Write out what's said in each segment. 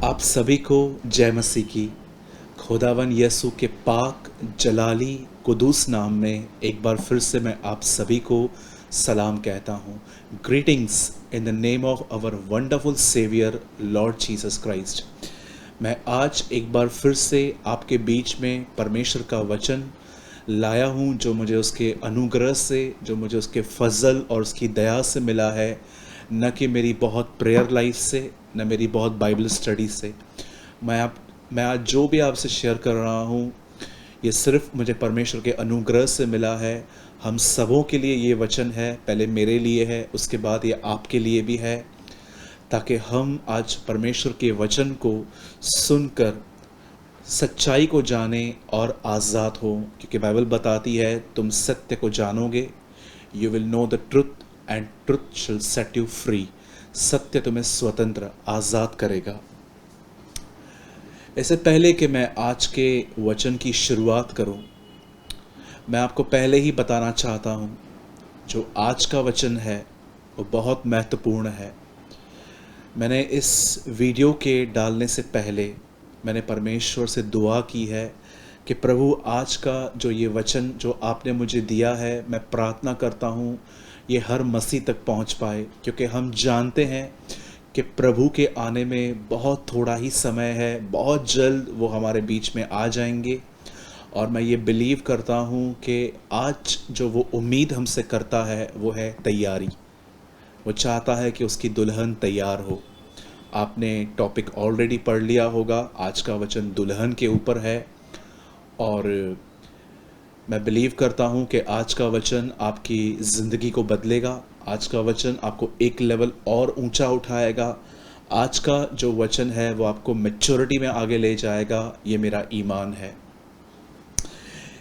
आप सभी को जय मसीह की। खुदावन यसु के पाक जलाली कुदूस नाम में एक बार फिर से मैं आप सभी को सलाम कहता हूँ। Greetings in the name of our wonderful saviour Lord Jesus Christ. मैं आज एक बार फिर से आपके बीच में परमेश्वर का वचन लाया हूँ, जो मुझे उसके अनुग्रह से, जो मुझे उसके फजल और उसकी दया से मिला है, न कि मेरी बहुत प्रेयर लाइफ से, न मेरी बहुत बाइबल स्टडी से। मैं आज जो भी आपसे शेयर कर रहा हूँ, ये सिर्फ मुझे परमेश्वर के अनुग्रह से मिला है। हम सबों के लिए ये वचन है, पहले मेरे लिए है, उसके बाद ये आपके लिए भी है, ताकि हम आज परमेश्वर के वचन को सुनकर सच्चाई को जाने और आज़ाद हो। क्योंकि बाइबल बताती है, तुम सत्य को जानोगे, you will know the truth and truth shall set you free. सत्य तुम्हें स्वतंत्र आज़ाद करेगा। इससे पहले कि मैं आज के वचन की शुरुआत करूं, मैं आपको पहले ही बताना चाहता हूं, जो आज का वचन है वो बहुत महत्वपूर्ण है। मैंने इस वीडियो के डालने से पहले मैंने परमेश्वर से दुआ की है कि प्रभु, आज का जो ये वचन जो आपने मुझे दिया है, मैं प्रार्थना करता हूँ ये हर मसीह तक पहुँच पाए। क्योंकि हम जानते हैं कि प्रभु के आने में बहुत थोड़ा ही समय है, बहुत जल्द वो हमारे बीच में आ जाएंगे। और मैं ये बिलीव करता हूँ कि आज जो वो उम्मीद हमसे करता है वो है तैयारी। वो चाहता है कि उसकी दुल्हन तैयार हो। आपने टॉपिक ऑलरेडी पढ़ लिया होगा, आज का वचन दुल्हन के ऊपर है। और मैं बिलीव करता हूँ कि आज का वचन आपकी ज़िंदगी को बदलेगा। आज का वचन आपको एक लेवल और ऊंचा उठाएगा। आज का जो वचन है वो आपको मैच्योरिटी में आगे ले जाएगा। ये मेरा ईमान है।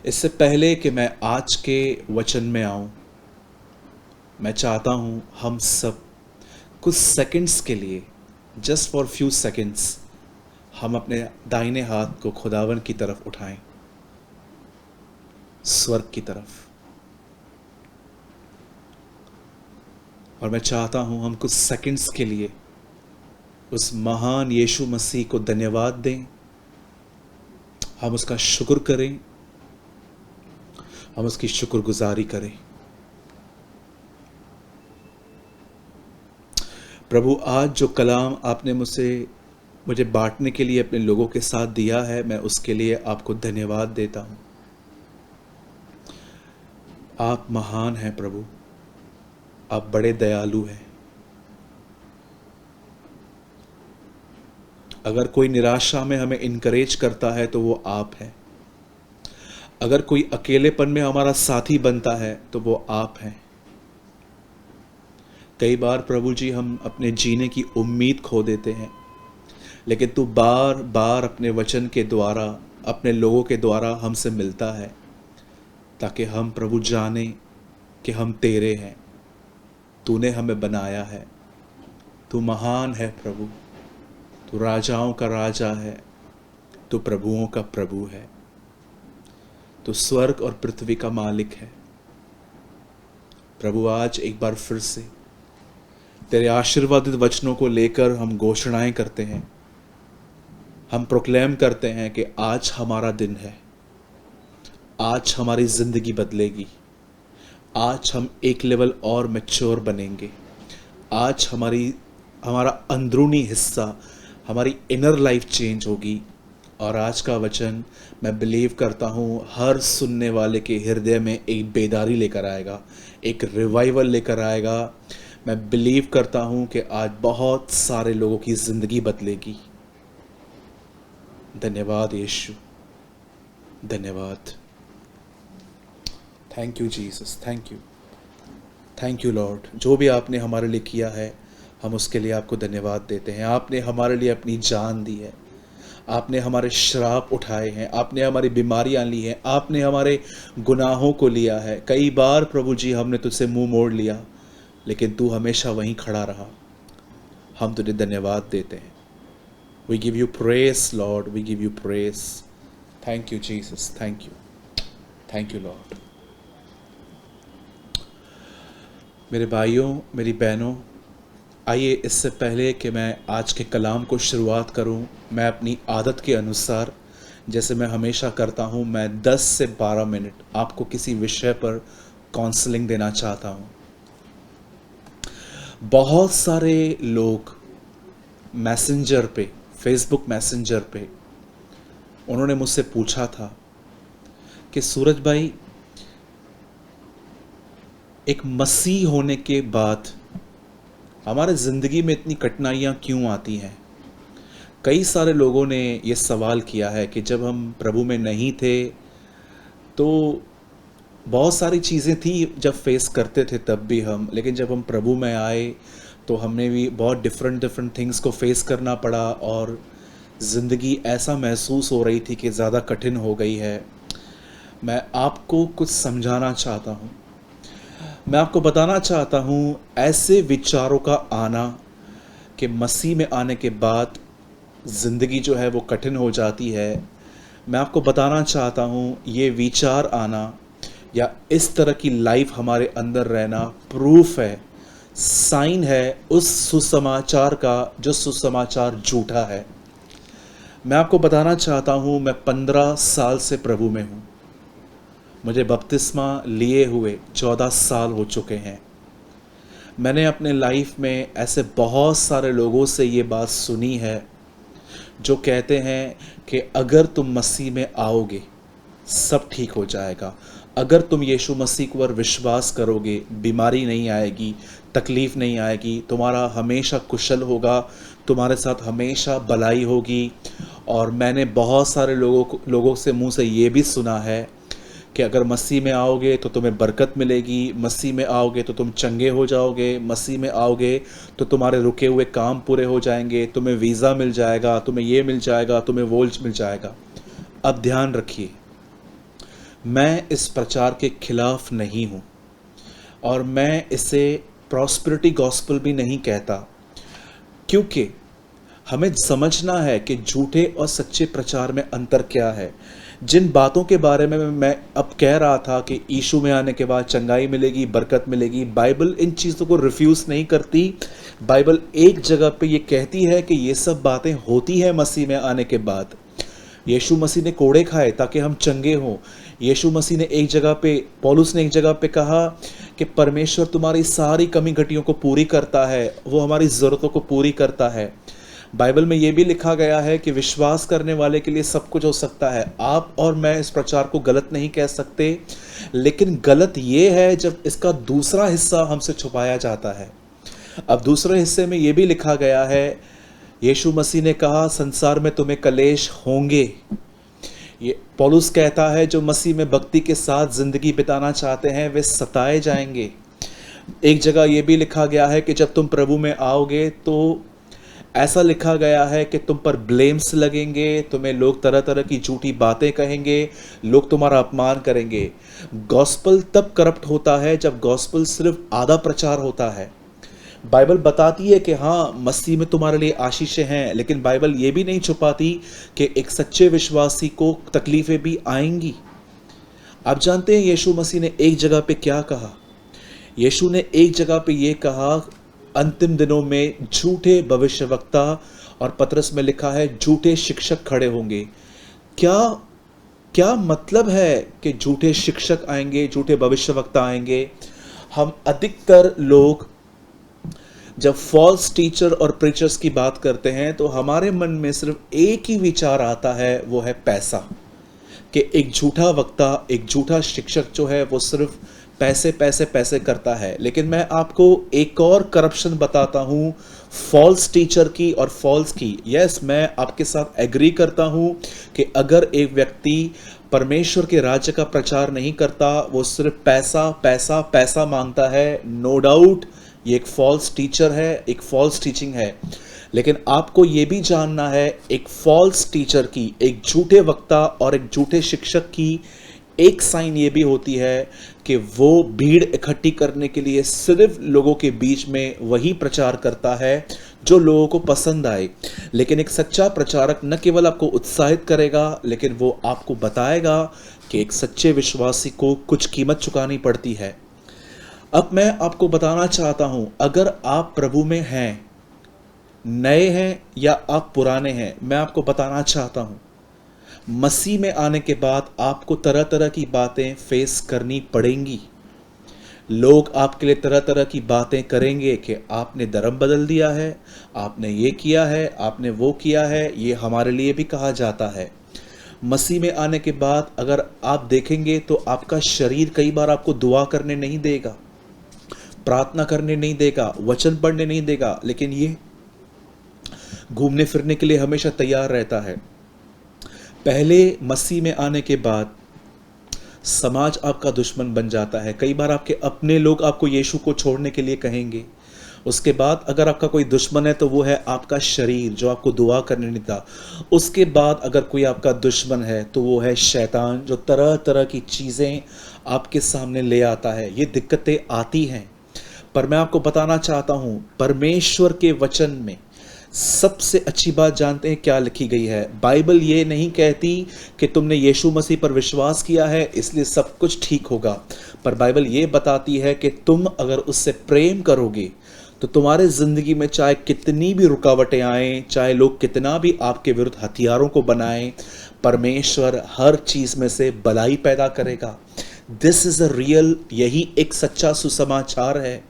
इससे पहले कि मैं आज के वचन में आऊँ, मैं चाहता हूँ हम सब कुछ सेकंड्स के लिए, जस्ट फॉर फ्यू सेकंड्स, हम अपने दाहिने हाथ को खुदावन की तरफ उठाएं, स्वर्ग की तरफ। और मैं चाहता हूं हम कुछ सेकंड्स के लिए उस महान यीशु मसीह को धन्यवाद दें, हम उसका शुक्र करें, हम उसकी शुक्रगुजारी करें। प्रभु, आज जो कलाम आपने मुझे बांटने के लिए अपने लोगों के साथ दिया है, मैं उसके लिए आपको धन्यवाद देता हूं। आप महान हैं प्रभु, आप बड़े दयालु हैं। अगर कोई निराशा में हमें इनकरेज करता है तो वो आप हैं। अगर कोई अकेलेपन में हमारा साथी बनता है तो वो आप हैं। कई बार प्रभु जी हम अपने जीने की उम्मीद खो देते हैं, लेकिन तू बार बार अपने वचन के द्वारा, अपने लोगों के द्वारा हमसे मिलता है, ताकि हम प्रभु जाने कि हम तेरे हैं। तूने हमें बनाया है। तू महान है प्रभु। तू राजाओं का राजा है। तू प्रभुओं का प्रभु है। तू स्वर्ग और पृथ्वी का मालिक है। प्रभु, आज एक बार फिर से तेरे आशीर्वादित वचनों को लेकर हम घोषणाएं करते हैं। हम प्रोक्लेम करते हैं कि आज हमारा दिन है। आज हमारी जिंदगी बदलेगी। आज हम एक लेवल और मैच्योर बनेंगे। आज हमारा अंदरूनी हिस्सा, हमारी इनर लाइफ चेंज होगी। और आज का वचन मैं बिलीव करता हूँ हर सुनने वाले के हृदय में एक बेदारी लेकर आएगा, एक रिवाइवल लेकर आएगा। मैं बिलीव करता हूँ कि आज बहुत सारे लोगों की ज़िंदगी बदलेगी। धन्यवाद यीशु, धन्यवाद। Thank you Jesus, thank you Lord. जो भी आपने हमारे लिए किया है, हम उसके लिए आपको धन्यवाद देते हैं। आपने हमारे लिए अपनी जान दी है। आपने हमारे श्राप उठाए हैं। आपने हमारी बीमारियां ली हैं। आपने हमारे गुनाहों को लिया है। कई बार प्रभु जी हमने तुझसे मुंह मोड़ लिया, लेकिन तू हमेशा वहीं खड़ा रहा। हम तुझे धन्यवाद देते हैं। We give you praise Lord, we give you praise. Thank you Jesus, thank you Lord. मेरे भाइयों, मेरी बहनों, आइए इससे पहले कि मैं आज के कलाम को शुरुआत करूं, मैं अपनी आदत के अनुसार जैसे मैं हमेशा करता हूं, मैं 10 से 12 मिनट आपको किसी विषय पर काउंसलिंग देना चाहता हूं। बहुत सारे लोग मैसेंजर पे, फेसबुक मैसेंजर पे उन्होंने मुझसे पूछा था कि सूरज भाई, एक मसीह होने के बाद हमारे ज़िंदगी में इतनी कठिनाइयाँ क्यों आती हैं। कई सारे लोगों ने ये सवाल किया है कि जब हम प्रभु में नहीं थे तो बहुत सारी चीज़ें थी जब फेस करते थे तब भी हम, लेकिन जब हम प्रभु में आए तो हमने भी बहुत डिफरेंट थिंग्स को फेस करना पड़ा और ज़िंदगी ऐसा महसूस हो रही थी कि ज़्यादा कठिन हो गई है। मैं आपको कुछ समझाना चाहता हूँ, मैं आपको बताना चाहता हूँ ऐसे विचारों का आना कि मसीह में आने के बाद ज़िंदगी जो है वो कठिन हो जाती है। मैं आपको बताना चाहता हूँ ये विचार आना या इस तरह की लाइफ हमारे अंदर रहना प्रूफ है, साइन है उस सुसमाचार का जो सुसमाचार झूठा है। मैं आपको बताना चाहता हूँ मैं 15 साल से प्रभु में हूँ। मुझे बपतिस्मा लिए हुए 14 साल हो चुके हैं। मैंने अपने लाइफ में ऐसे बहुत सारे लोगों से ये बात सुनी है जो कहते हैं कि अगर तुम मसीह में आओगे सब ठीक हो जाएगा, अगर तुम यीशु मसीह पर विश्वास करोगे बीमारी नहीं आएगी, तकलीफ़ नहीं आएगी, तुम्हारा हमेशा कुशल होगा, तुम्हारे साथ हमेशा भलाई होगी। और मैंने बहुत सारे लोगों से मुंह से ये भी सुना है कि अगर मसीह में आओगे तो तुम्हें बरकत मिलेगी, मसीह में आओगे तो तुम चंगे हो जाओगे, मसीह में आओगे तो तुम्हारे रुके हुए काम पूरे हो जाएंगे, तुम्हें वीज़ा मिल जाएगा, तुम्हें ये मिल जाएगा, तुम्हें वो मिल जाएगा। अब ध्यान रखिए, मैं इस प्रचार के खिलाफ नहीं हूँ और मैं इसे प्रॉस्पेरिटी गॉस्पेल भी नहीं कहता, क्योंकि हमें समझना है कि झूठे और सच्चे प्रचार में अंतर क्या है। जिन बातों के बारे में मैं अब कह रहा था कि यीशु में आने के बाद चंगाई मिलेगी, बरकत मिलेगी, बाइबल इन चीज़ों को रिफ्यूज़ नहीं करती। बाइबल एक जगह पे ये कहती है कि ये सब बातें होती हैं मसीह में आने के बाद। यीशु मसीह ने कोड़े खाए ताकि हम चंगे हों। यीशु मसीह ने एक जगह पे, पौलुस ने एक जगह पे कहा कि परमेश्वर तुम्हारी सारी कमी घटियों को पूरी करता है, वो हमारी ज़रूरतों को पूरी करता है। बाइबल में ये भी लिखा गया है कि विश्वास करने वाले के लिए सब कुछ हो सकता है। आप और मैं इस प्रचार को गलत नहीं कह सकते, लेकिन गलत ये है जब इसका दूसरा हिस्सा हमसे छुपाया जाता है। अब दूसरे हिस्से में ये भी लिखा गया है, यीशु मसीह ने कहा संसार में तुम्हें कलेश होंगे। ये पौलुस कहता है जो मसीह में भक्ति के साथ ज़िंदगी बिताना चाहते हैं वे सताए जाएंगे। एक जगह ये भी लिखा गया है कि जब तुम प्रभु में आओगे तो ऐसा लिखा गया है कि तुम पर ब्लेम्स लगेंगे, तुम्हें लोग तरह तरह की झूठी बातें कहेंगे, लोग तुम्हारा अपमान करेंगे। गॉस्पल तब करप्ट होता है जब गॉस्पल सिर्फ आधा प्रचार होता है। बाइबल बताती है कि हाँ मसीह में तुम्हारे लिए आशीषें हैं, लेकिन बाइबल ये भी नहीं छुपाती कि एक सच्चे विश्वासी को तकलीफ़ें भी आएंगी। आप जानते हैं यीशु मसीह ने एक जगह पे क्या कहा? यीशु ने एक जगह पे ये कहा, अंतिम दिनों में झूठे भविष्यवक्ता, और पतरस में लिखा है झूठे शिक्षक खड़े होंगे। क्या मतलब है कि झूठे शिक्षक आएंगे, झूठे भविष्यवक्ता आएंगे? हम अधिकतर लोग जब फॉल्स टीचर और प्रीचर्स की बात करते हैं तो हमारे मन में सिर्फ एक ही विचार आता है, वो है पैसा। कि एक झूठा वक्ता, एक झूठा शिक्षक जो है वो सिर्फ पैसे पैसे पैसे करता है। लेकिन मैं आपको एक और करप्शन बताता हूँ फॉल्स टीचर की और फॉल्स की। यस, मैं आपके साथ एग्री करता हूँ कि अगर एक व्यक्ति परमेश्वर के राज्य का प्रचार नहीं करता, वो सिर्फ पैसा पैसा पैसा मांगता है, नो डाउट ये एक फॉल्स टीचर है, एक फॉल्स टीचिंग है। लेकिन आपको ये भी जानना है एक फॉल्स टीचर की, एक झूठे वक्ता और एक झूठे शिक्षक की एक साइन ये भी होती है कि वो भीड़ इकट्ठी करने के लिए सिर्फ लोगों के बीच में वही प्रचार करता है जो लोगों को पसंद आए। लेकिन एक सच्चा प्रचारक न केवल आपको उत्साहित करेगा, लेकिन वो आपको बताएगा कि एक सच्चे विश्वासी को कुछ कीमत चुकानी पड़ती है। अब मैं आपको बताना चाहता हूं, अगर आप प्रभु में हैं, नए हैं या आप पुराने हैं, मैं आपको बताना चाहता हूं, मसीह में आने के बाद आपको तरह तरह की बातें फेस करनी पड़ेंगी। लोग आपके लिए तरह तरह की बातें करेंगे कि आपने धर्म बदल दिया है, आपने ये किया है, आपने वो किया है। ये हमारे लिए भी कहा जाता है। मसीह में आने के बाद अगर आप देखेंगे तो आपका शरीर कई बार आपको दुआ करने नहीं देगा, प्रार्थना करने नहीं देगा, वचन पढ़ने नहीं देगा, लेकिन ये घूमने फिरने के लिए हमेशा तैयार रहता है। पहले मसीह में आने के बाद समाज आपका दुश्मन बन जाता है। कई बार आपके अपने लोग आपको यीशु को छोड़ने के लिए कहेंगे। उसके बाद अगर आपका कोई दुश्मन है तो वो है आपका शरीर जो आपको दुआ करने नहीं देता। उसके बाद अगर कोई आपका दुश्मन है तो वो है शैतान जो तरह तरह की चीज़ें आपके सामने ले आता है। ये दिक्कतें आती हैं, पर मैं आपको बताना चाहता हूँ, परमेश्वर के वचन में सबसे अच्छी बात जानते हैं क्या लिखी गई है? बाइबल ये नहीं कहती कि तुमने यीशु मसीह पर विश्वास किया है इसलिए सब कुछ ठीक होगा, पर बाइबल ये बताती है कि तुम अगर उससे प्रेम करोगे तो तुम्हारे ज़िंदगी में चाहे कितनी भी रुकावटें आएँ, चाहे लोग कितना भी आपके विरुद्ध हथियारों को बनाएं, परमेश्वर हर चीज़ में से भलाई पैदा करेगा। दिस इज़ अ रियल, यही एक सच्चा सुसमाचार है।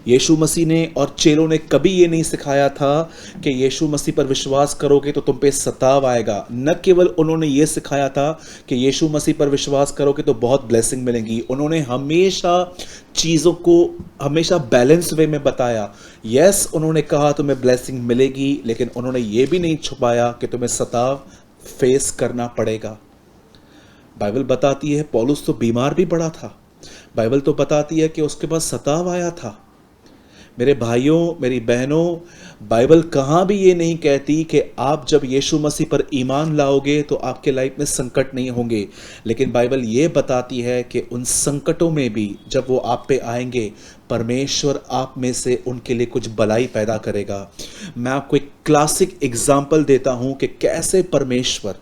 यीशु मसीह ने और चेलों ने कभी ये नहीं सिखाया था कि यीशु मसीह पर विश्वास करोगे तो तुम पे सताव आएगा। न केवल उन्होंने ये सिखाया था कि यीशु मसीह पर विश्वास करोगे तो बहुत ब्लेसिंग मिलेंगी, उन्होंने हमेशा चीज़ों को हमेशा बैलेंस वे में बताया। यस, उन्होंने कहा तुम्हें ब्लेसिंग मिलेगी, लेकिन उन्होंने ये भी नहीं छुपाया कि तुम्हें सताव फेस करना पड़ेगा। बाइबल बताती है पौलुस तो बीमार भी पड़ा था। बाइबल तो बताती है कि उसके पास सताव आया था। मेरे भाइयों, मेरी बहनों, बाइबल कहाँ भी ये नहीं कहती कि आप जब यीशु मसीह पर ईमान लाओगे तो आपके लाइफ में संकट नहीं होंगे, लेकिन बाइबल ये बताती है कि उन संकटों में भी जब वो आप पे आएंगे, परमेश्वर आप में से उनके लिए कुछ भलाई पैदा करेगा। मैं आपको एक क्लासिक एग्जाम्पल देता हूँ कि कैसे परमेश्वर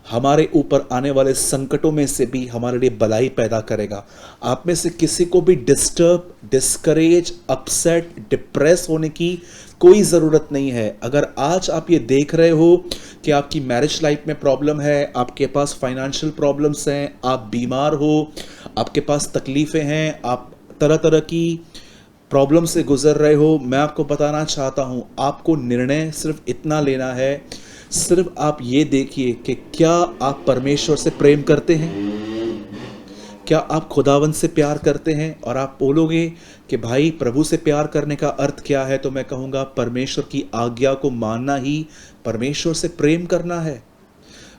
हमारे ऊपर आने वाले संकटों में से भी हमारे लिए भलाई पैदा करेगा। आप में से किसी को भी डिस्टर्ब, डिस्करेज, अपसेट, डिप्रेस होने की कोई ज़रूरत नहीं है। अगर आज आप ये देख रहे हो कि आपकी मैरिज लाइफ में प्रॉब्लम है, आपके पास फाइनेंशियल प्रॉब्लम्स हैं, आप बीमार हो, आपके पास तकलीफ़ें हैं, आप तरह तरह की प्रॉब्लम से गुजर रहे हो, मैं आपको बताना चाहता हूँ, आपको निर्णय सिर्फ इतना लेना है, सिर्फ आप ये देखिए कि क्या आप परमेश्वर से प्रेम करते हैं, क्या आप खुदावंद से प्यार करते हैं। और आप बोलोगे कि भाई प्रभु से प्यार करने का अर्थ क्या है, तो मैं कहूँगा परमेश्वर की आज्ञा को मानना ही परमेश्वर से प्रेम करना है।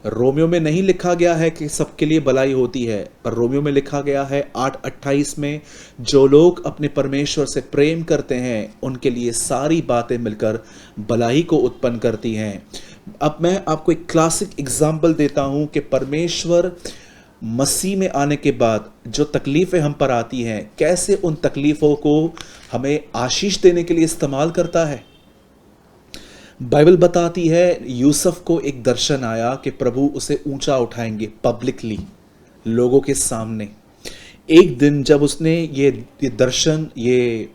रोमियो में नहीं लिखा गया है कि सबके लिए भलाई होती है, पर रोमियो में लिखा गया है 8:28 में, जो लोग अपने परमेश्वर से प्रेम करते हैं उनके लिए सारी बातें मिलकर भलाई को उत्पन्न करती हैं। अब मैं आपको एक क्लासिक एग्जाम्पल देता हूं कि परमेश्वर मसीह में आने के बाद जो तकलीफ़ें हम पर आती हैं, कैसे उन तकलीफ़ों को हमें आशीष देने के लिए इस्तेमाल करता है। बाइबल बताती है यूसुफ को एक दर्शन आया कि प्रभु उसे ऊंचा उठाएंगे पब्लिकली, लोगों के सामने। एक दिन जब उसने ये दर्शन, ये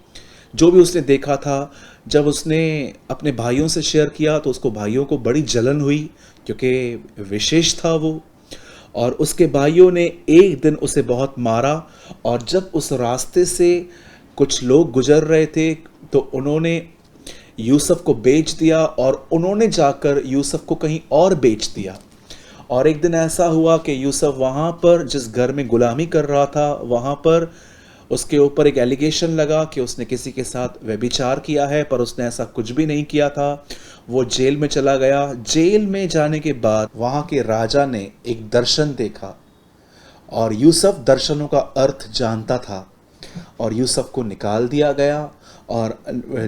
जो भी उसने देखा था, जब उसने अपने भाइयों से शेयर किया तो उसको भाइयों को बड़ी जलन हुई, क्योंकि विशेष था वो। और उसके भाइयों ने एक दिन उसे बहुत मारा, और जब उस रास्ते से कुछ लोग गुजर रहे थे तो उन्होंने यूसुफ को बेच दिया, और उन्होंने जाकर यूसुफ को कहीं और बेच दिया। और एक दिन ऐसा हुआ कि यूसुफ वहाँ पर जिस घर में गुलामी कर रहा था, वहाँ पर उसके ऊपर एक एलिगेशन लगा कि उसने किसी के साथ व्यभिचार किया है, पर उसने ऐसा कुछ भी नहीं किया था। वो जेल में चला गया। जेल में जाने के बाद वहाँ के राजा ने एक दर्शन देखा, और यूसुफ दर्शनों का अर्थ जानता था, और यूसुफ को निकाल दिया गया, और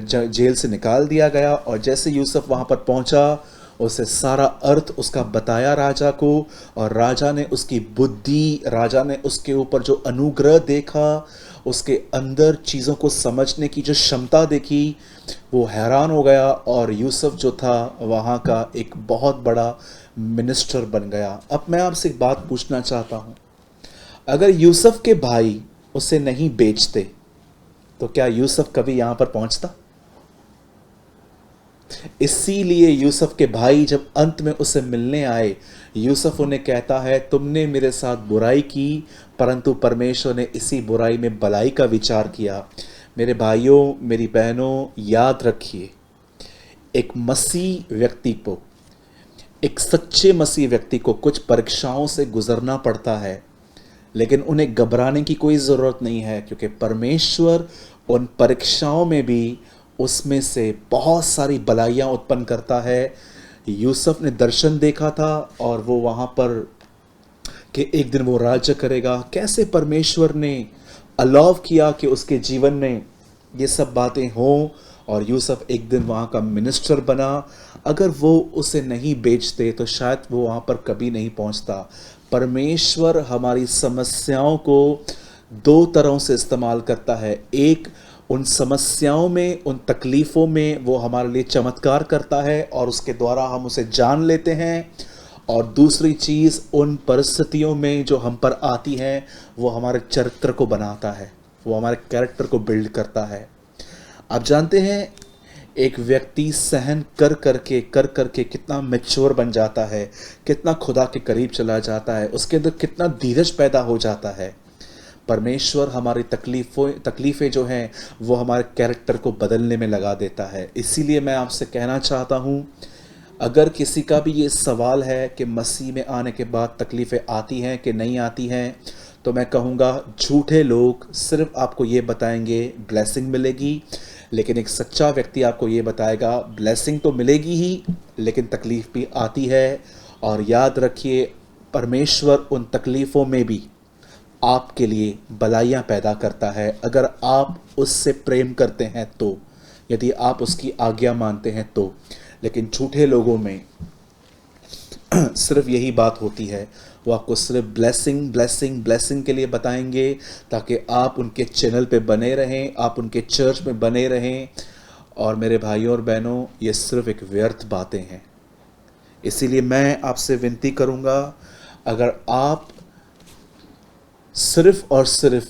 जेल से निकाल दिया गया। और जैसे यूसुफ वहाँ पर पहुँचा, उसे सारा अर्थ उसका बताया राजा को, और राजा ने उसकी बुद्धि, राजा ने उसके ऊपर जो अनुग्रह देखा, उसके अंदर चीज़ों को समझने की जो क्षमता देखी, वो हैरान हो गया। और यूसुफ जो था वहाँ का एक बहुत बड़ा मिनिस्टर बन गया। अब मैं आपसे एक बात पूछना चाहता हूँ, अगर यूसुफ के भाई उसे नहीं बेचते तो क्या यूसुफ कभी यहां पर पहुंचता? इसीलिए यूसुफ के भाई जब अंत में उसे मिलने आए, यूसुफ उन्हें कहता है, तुमने मेरे साथ बुराई की, परंतु परमेश्वर ने इसी बुराई में भलाई का विचार किया। मेरे भाइयों, मेरी बहनों, याद रखिए, एक मसीह व्यक्ति को, एक सच्चे मसीह व्यक्ति को कुछ परीक्षाओं से गुजरना पड़ता है, लेकिन उन्हें घबराने की कोई ज़रूरत नहीं है, क्योंकि परमेश्वर उन परीक्षाओं में भी उसमें से बहुत सारी भलाइयाँ उत्पन्न करता है। यूसुफ ने दर्शन देखा था और वो वहाँ पर कि एक दिन वो राज्य करेगा, कैसे परमेश्वर ने अलाउ किया कि उसके जीवन में ये सब बातें हों और यूसुफ एक दिन वहाँ का मिनिस्टर बना। अगर वो उसे नहीं बेचते तो शायद वो वहाँ पर कभी नहीं पहुँचता। परमेश्वर हमारी समस्याओं को दो तरह से इस्तेमाल करता है। एक, उन समस्याओं में, उन तकलीफ़ों में वो हमारे लिए चमत्कार करता है और उसके द्वारा हम उसे जान लेते हैं। और दूसरी चीज़, उन परिस्थितियों में जो हम पर आती है वो हमारे चरित्र को बनाता है, वो हमारे कैरेक्टर को बिल्ड करता है। आप जानते हैं, एक व्यक्ति सहन कर करके कितना मैच्योर बन जाता है, कितना खुदा के करीब चला जाता है, उसके अंदर कितना धीरज पैदा हो जाता है। परमेश्वर हमारी तकलीफ़ें जो हैं वो हमारे कैरेक्टर को बदलने में लगा देता है। इसीलिए मैं आपसे कहना चाहता हूँ, अगर किसी का भी ये सवाल है कि मसीह में आने के बाद तकलीफ़ें आती हैं कि नहीं आती हैं, तो मैं कहूँगा झूठे लोग सिर्फ आपको ये बताएंगे ब्लेसिंग मिलेगी, लेकिन एक सच्चा व्यक्ति आपको ये बताएगा ब्लेसिंग तो मिलेगी ही, लेकिन तकलीफ़ भी आती है। और याद रखिए, परमेश्वर उन तकलीफ़ों में भी आपके लिए भलाइयाँ पैदा करता है, अगर आप उससे प्रेम करते हैं तो, यदि आप उसकी आज्ञा मानते हैं तो। लेकिन झूठे लोगों में सिर्फ यही बात होती है, वो आपको सिर्फ ब्लेसिंग ब्लेसिंग ब्लेसिंग के लिए बताएंगे ताकि आप उनके चैनल पे बने रहें, आप उनके चर्च में बने रहें। और मेरे भाइयों और बहनों, ये सिर्फ एक व्यर्थ बातें हैं। इसीलिए मैं आपसे विनती करूंगा, अगर आप सिर्फ और सिर्फ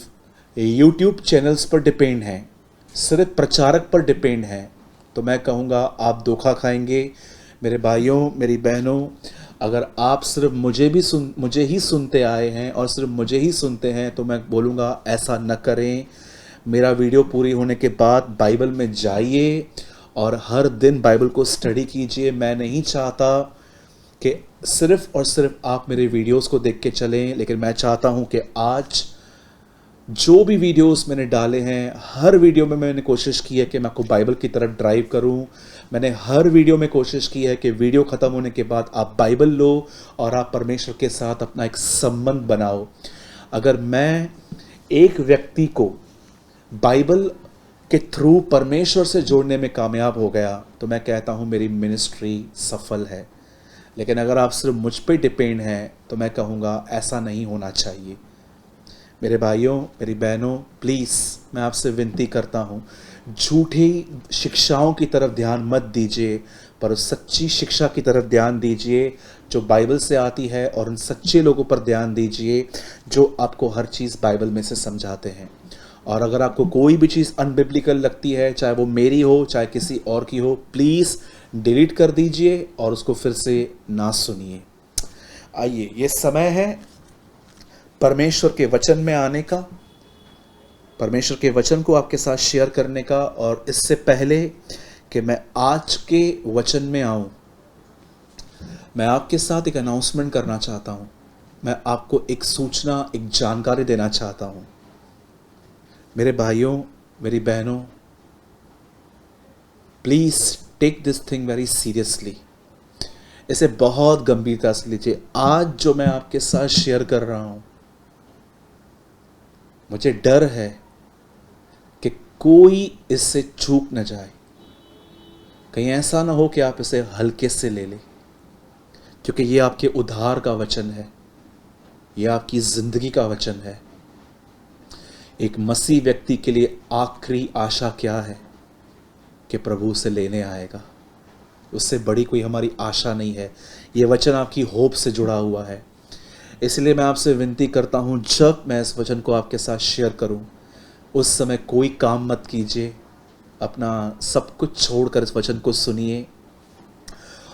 YouTube चैनल्स पर डिपेंड हैं, सिर्फ प्रचारक पर डिपेंड हैं, तो मैं कहूँगा आप धोखा खाएंगे। मेरे भाइयों, मेरी बहनों, अगर आप सिर्फ मुझे ही सुनते आए हैं और सिर्फ मुझे ही सुनते हैं, तो मैं बोलूँगा ऐसा न करें। मेरा वीडियो पूरी होने के बाद बाइबल में जाइए और हर दिन बाइबल को स्टडी कीजिए। मैं नहीं चाहता कि सिर्फ और सिर्फ आप मेरे वीडियोस को देख के चलें, लेकिन मैं चाहता हूं कि आज जो भी वीडियोस मैंने डाले हैं, हर वीडियो में मैंने कोशिश की है कि मैं आपको बाइबल की तरफ ड्राइव करूं। मैंने हर वीडियो में कोशिश की है कि वीडियो ख़त्म होने के बाद आप बाइबल लो और आप परमेश्वर के साथ अपना एक संबंध बनाओ। अगर मैं एक व्यक्ति को बाइबल के थ्रू परमेश्वर से जोड़ने में कामयाब हो गया, तो मैं कहता हूँ मेरी मिनिस्ट्री सफल है। लेकिन अगर आप सिर्फ मुझ पे डिपेंड हैं, तो मैं कहूँगा ऐसा नहीं होना चाहिए। मेरे भाइयों, मेरी बहनों, प्लीज़ मैं आपसे विनती करता हूँ, झूठी शिक्षाओं की तरफ ध्यान मत दीजिए, पर उस सच्ची शिक्षा की तरफ ध्यान दीजिए जो बाइबल से आती है, और उन सच्चे लोगों पर ध्यान दीजिए जो आपको हर चीज़ बाइबल में से समझाते हैं। और अगर आपको कोई भी चीज़ अनबिब्लिकल लगती है, चाहे वो मेरी हो चाहे किसी और की हो, प्लीज़ डिलीट कर दीजिए और उसको फिर से ना सुनिए। आइए, ये समय है परमेश्वर के वचन में आने का, परमेश्वर के वचन को आपके साथ शेयर करने का। और इससे पहले कि मैं आज के वचन में आऊं, मैं आपके साथ एक अनाउंसमेंट करना चाहता हूं। मैं आपको एक सूचना, एक जानकारी देना चाहता हूं। मेरे भाइयों, मेरी बहनों, please take this thing very seriously. इसे बहुत गंभीरता से लीजिए। आज जो मैं आपके साथ शेयर कर रहा हूं, मुझे डर है कि कोई इससे चूक न जाए। कहीं ऐसा ना हो कि आप इसे हल्के से ले लें, क्योंकि ये आपके उद्धार का वचन है, यह आपकी ज़िंदगी का वचन है। एक मसीह व्यक्ति के लिए आखिरी आशा क्या है कि प्रभु उसे लेने आएगा। उससे बड़ी कोई हमारी आशा नहीं है। ये वचन आपकी होप से जुड़ा हुआ है। इसलिए मैं आपसे विनती करता हूँ, जब मैं इस वचन को आपके साथ शेयर करूँ, उस समय कोई काम मत कीजिए, अपना सब कुछ छोड़कर इस वचन को सुनिए।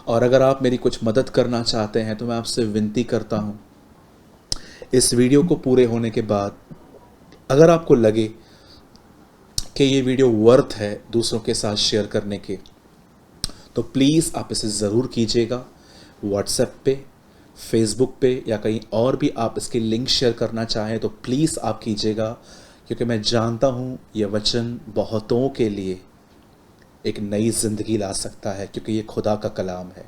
और अगर आप मेरी कुछ मदद करना चाहते हैं तो मैं आपसे विनती करता हूँ, इस वीडियो को पूरे होने के बाद अगर आपको लगे कि ये वीडियो वर्थ है दूसरों के साथ शेयर करने के, तो प्लीज़ आप इसे ज़रूर कीजिएगा। व्हाट्सएप पे, फेसबुक पे या कहीं और भी आप इसकी लिंक शेयर करना चाहें तो प्लीज़ आप कीजिएगा, क्योंकि मैं जानता हूँ यह वचन बहुतों के लिए एक नई ज़िंदगी ला सकता है, क्योंकि ये खुदा का कलाम है।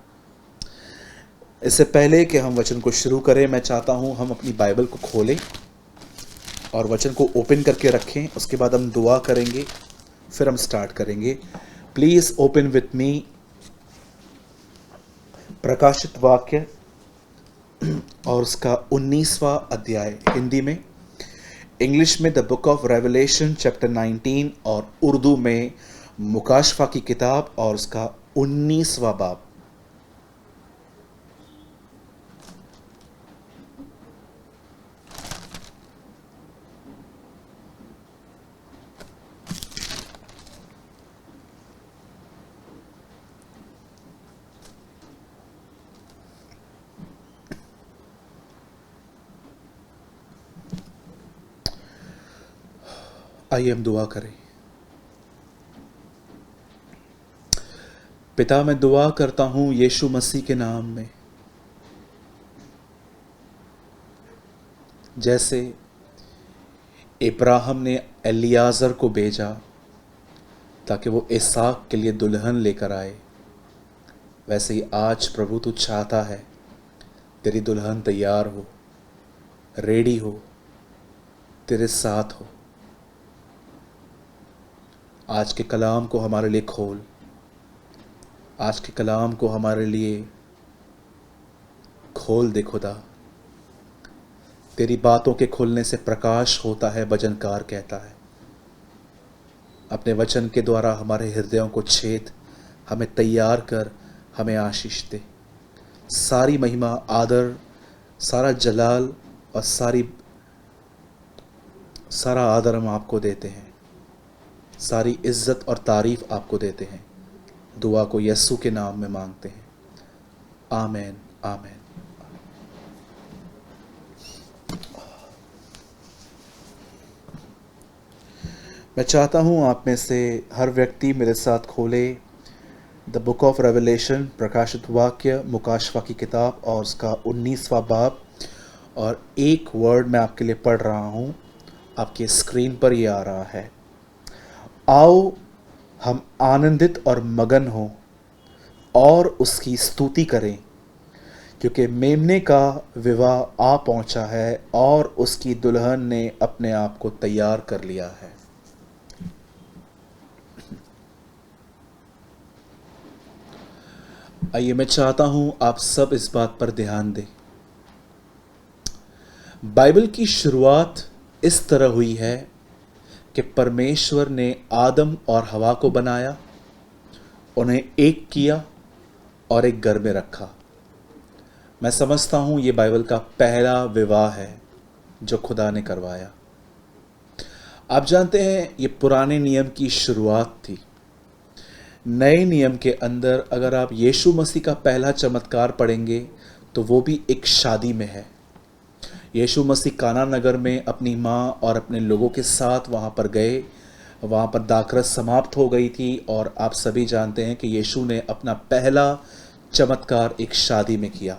इससे पहले कि हम वचन को शुरू करें, मैं चाहता हूँ हम अपनी बाइबल को खोलें और वचन को ओपन करके रखें। उसके बाद हम दुआ करेंगे, फिर हम स्टार्ट करेंगे। प्लीज़ ओपन विथ मी प्रकाशित वाक्य और उसका 19वां अध्याय, हिंदी में, इंग्लिश में the book of revelation chapter 19 और उर्दू में मुकाशफा की किताब और उसका 19वां बाब। आइए हम दुआ करें। पिता, मैं दुआ करता हूं यीशु मसीह के नाम में, जैसे इब्राहिम ने एलियाजर को भेजा ताकि वो इसहाक के लिए दुल्हन लेकर आए, वैसे ही आज प्रभु तू चाहता है तेरी दुल्हन तैयार हो, रेडी हो, तेरे साथ हो। आज के कलाम को हमारे लिए खोल, आज के कलाम को हमारे लिए खोल दे खुदा। तेरी बातों के खुलने से प्रकाश होता है, भजनकार कहता है। अपने वचन के द्वारा हमारे हृदयों को छेद, हमें तैयार कर, हमें आशीष दे। सारी महिमा, आदर, सारा जलाल और सारा आदर हम आपको देते हैं। सारी इज्जत और तारीफ आपको देते हैं। दुआ को यीशु के नाम में मांगते हैं, आमीन आमीन। मैं चाहता हूँ आप में से हर व्यक्ति मेरे साथ खोले द बुक ऑफ रेवलेशन, प्रकाशित वाक्य, मुकाशफा की किताब और उसका 19वां बाब। और एक वर्ड मैं आपके लिए पढ़ रहा हूँ, आपकी स्क्रीन पर ये आ रहा है। आओ हम आनंदित और मगन हों और उसकी स्तुति करें, क्योंकि मेमने का विवाह आ पहुंचा है और उसकी दुल्हन ने अपने आप को तैयार कर लिया है। आइए, मैं चाहता हूं आप सब इस बात पर ध्यान दें। बाइबल की शुरुआत इस तरह हुई है कि परमेश्वर ने आदम और हवा को बनाया, उन्हें एक किया और एक घर में रखा। मैं समझता हूं ये बाइबल का पहला विवाह है जो खुदा ने करवाया। आप जानते हैं ये पुराने नियम की शुरुआत थी। नए नियम के अंदर अगर आप यीशु मसीह का पहला चमत्कार पढ़ेंगे तो वो भी एक शादी में है। यीशु मसीह काना नगर में अपनी माँ और अपने लोगों के साथ वहाँ पर गए। वहाँ पर दाखरस समाप्त हो गई थी और आप सभी जानते हैं कि यीशु ने अपना पहला चमत्कार एक शादी में किया।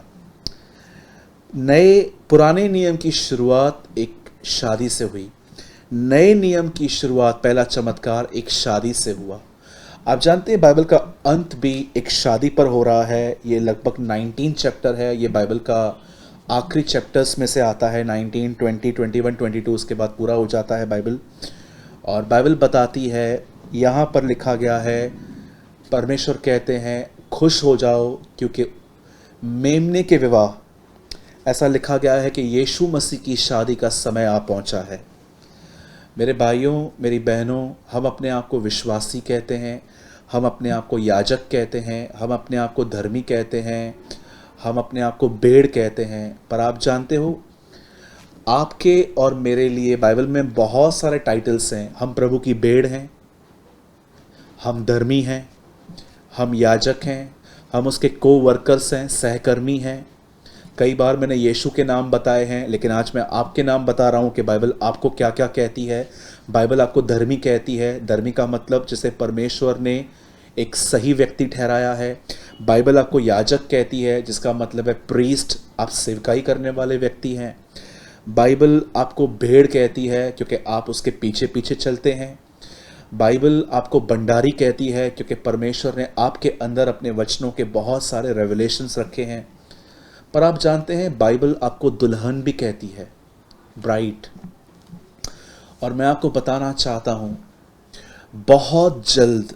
पुराने नियम की शुरुआत एक शादी से हुई, नए नियम की शुरुआत, पहला चमत्कार एक शादी से हुआ। आप जानते हैं बाइबल का अंत भी एक शादी पर हो रहा है। ये लगभग 19 चैप्टर है। ये बाइबल का आखिरी चैप्टर्स में से आता है। 19, 20, 21, 22 उसके बाद पूरा हो जाता है बाइबल। और बाइबल बताती है, यहाँ पर लिखा गया है, परमेश्वर कहते हैं खुश हो जाओ क्योंकि मेमने के विवाह, ऐसा लिखा गया है कि यीशु मसीह की शादी का समय आ पहुँचा है। मेरे भाइयों, मेरी बहनों, हम अपने आप को विश्वासी कहते हैं, हम अपने आप को याजक कहते हैं, हम अपने आप को धर्मी कहते हैं, हम अपने आप को भेड़ कहते हैं। पर आप जानते हो आपके और मेरे लिए बाइबल में बहुत सारे टाइटल्स हैं। हम प्रभु की भेड़ हैं, हम धर्मी हैं, हम याजक हैं, हम उसके को वर्कर्स हैं, सहकर्मी हैं। कई बार मैंने यीशु के नाम बताए हैं, लेकिन आज मैं आपके नाम बता रहा हूँ कि बाइबल आपको क्या क्या कहती है। बाइबल आपको धर्मी कहती है। धर्मी का मतलब जिसे परमेश्वर ने एक सही व्यक्ति ठहराया है। बाइबल आपको याजक कहती है, जिसका मतलब है प्रीस्ट, आप सेवकाई करने वाले व्यक्ति हैं। बाइबल आपको भेड़ कहती है क्योंकि आप उसके पीछे पीछे चलते हैं। बाइबल आपको भंडारी कहती है क्योंकि परमेश्वर ने आपके अंदर अपने वचनों के बहुत सारे रेवलेशंस रखे हैं। पर आप जानते हैं बाइबल आपको दुल्हन भी कहती है, ब्राइड। और मैं आपको बताना चाहता हूँ, बहुत जल्द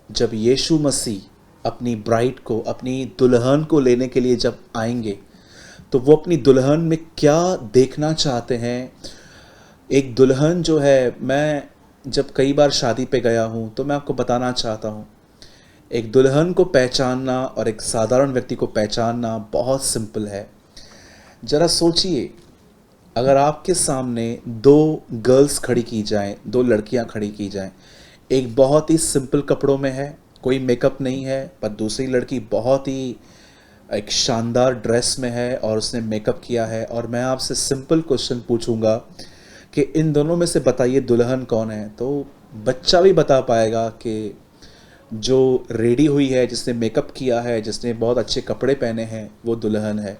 जब यीशु मसीह अपनी ब्राइड को, अपनी दुल्हन को लेने के लिए जब आएंगे, तो वो अपनी दुल्हन में क्या देखना चाहते हैं। एक दुल्हन जो है, मैं जब कई बार शादी पे गया हूँ तो मैं आपको बताना चाहता हूँ, एक दुल्हन को पहचानना और एक साधारण व्यक्ति को पहचानना बहुत सिंपल है। ज़रा सोचिए, अगर आपके सामने दो गर्ल्स खड़ी की जाएं, दो लड़कियां खड़ी की जाएं, एक बहुत ही सिंपल कपड़ों में है, कोई मेकअप नहीं है, पर दूसरी लड़की बहुत ही एक शानदार ड्रेस में है और उसने मेकअप किया है। और मैं आपसे सिंपल क्वेश्चन पूछूंगा कि इन दोनों में से बताइए दुल्हन कौन है, तो बच्चा भी बता पाएगा कि जो रेडी हुई है, जिसने मेकअप किया है, जिसने बहुत अच्छे कपड़े पहने हैं, वो दुल्हन है।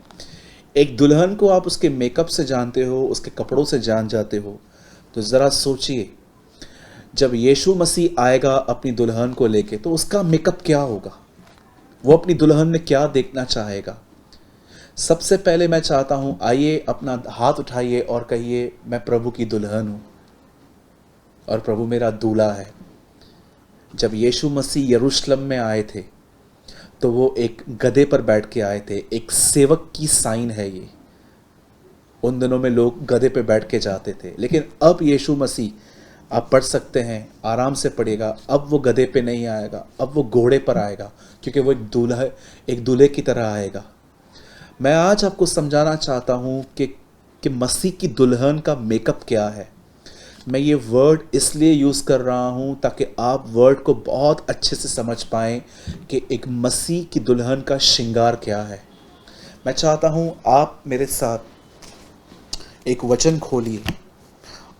एक दुल्हन को आप उसके मेकअप से जानते हो, उसके कपड़ों से जान जाते हो। तो ज़रा सोचिए, जब यीशु मसीह आएगा अपनी दुल्हन को लेके, तो उसका मेकअप क्या होगा, वो अपनी दुल्हन में क्या देखना चाहेगा। सबसे पहले मैं चाहता हूं, आइए अपना हाथ उठाइए और कहिए, मैं प्रभु की दुल्हन हूं और प्रभु मेरा दूल्हा है। जब यीशु मसीह यरूशलेम में आए थे तो वो एक गधे पर बैठ के आए थे। एक सेवक की साइन है ये। उन दिनों में लोग गधे पे बैठ के जाते थे, लेकिन अब यीशु मसीह, आप पढ़ सकते हैं, आराम से पढ़िएगा, अब वो गधे पे नहीं आएगा, अब वो घोड़े पर आएगा, क्योंकि वो एक दूल्हे की तरह आएगा। मैं आज आपको समझाना चाहता हूँ कि मसीह की दुल्हन का मेकअप क्या है। मैं ये वर्ड इसलिए यूज़ कर रहा हूँ ताकि आप वर्ड को बहुत अच्छे से समझ पाएँ कि एक मसीह की दुल्हन का श्रृंगार क्या है। मैं चाहता हूँ आप मेरे साथ एक वचन खोलिए,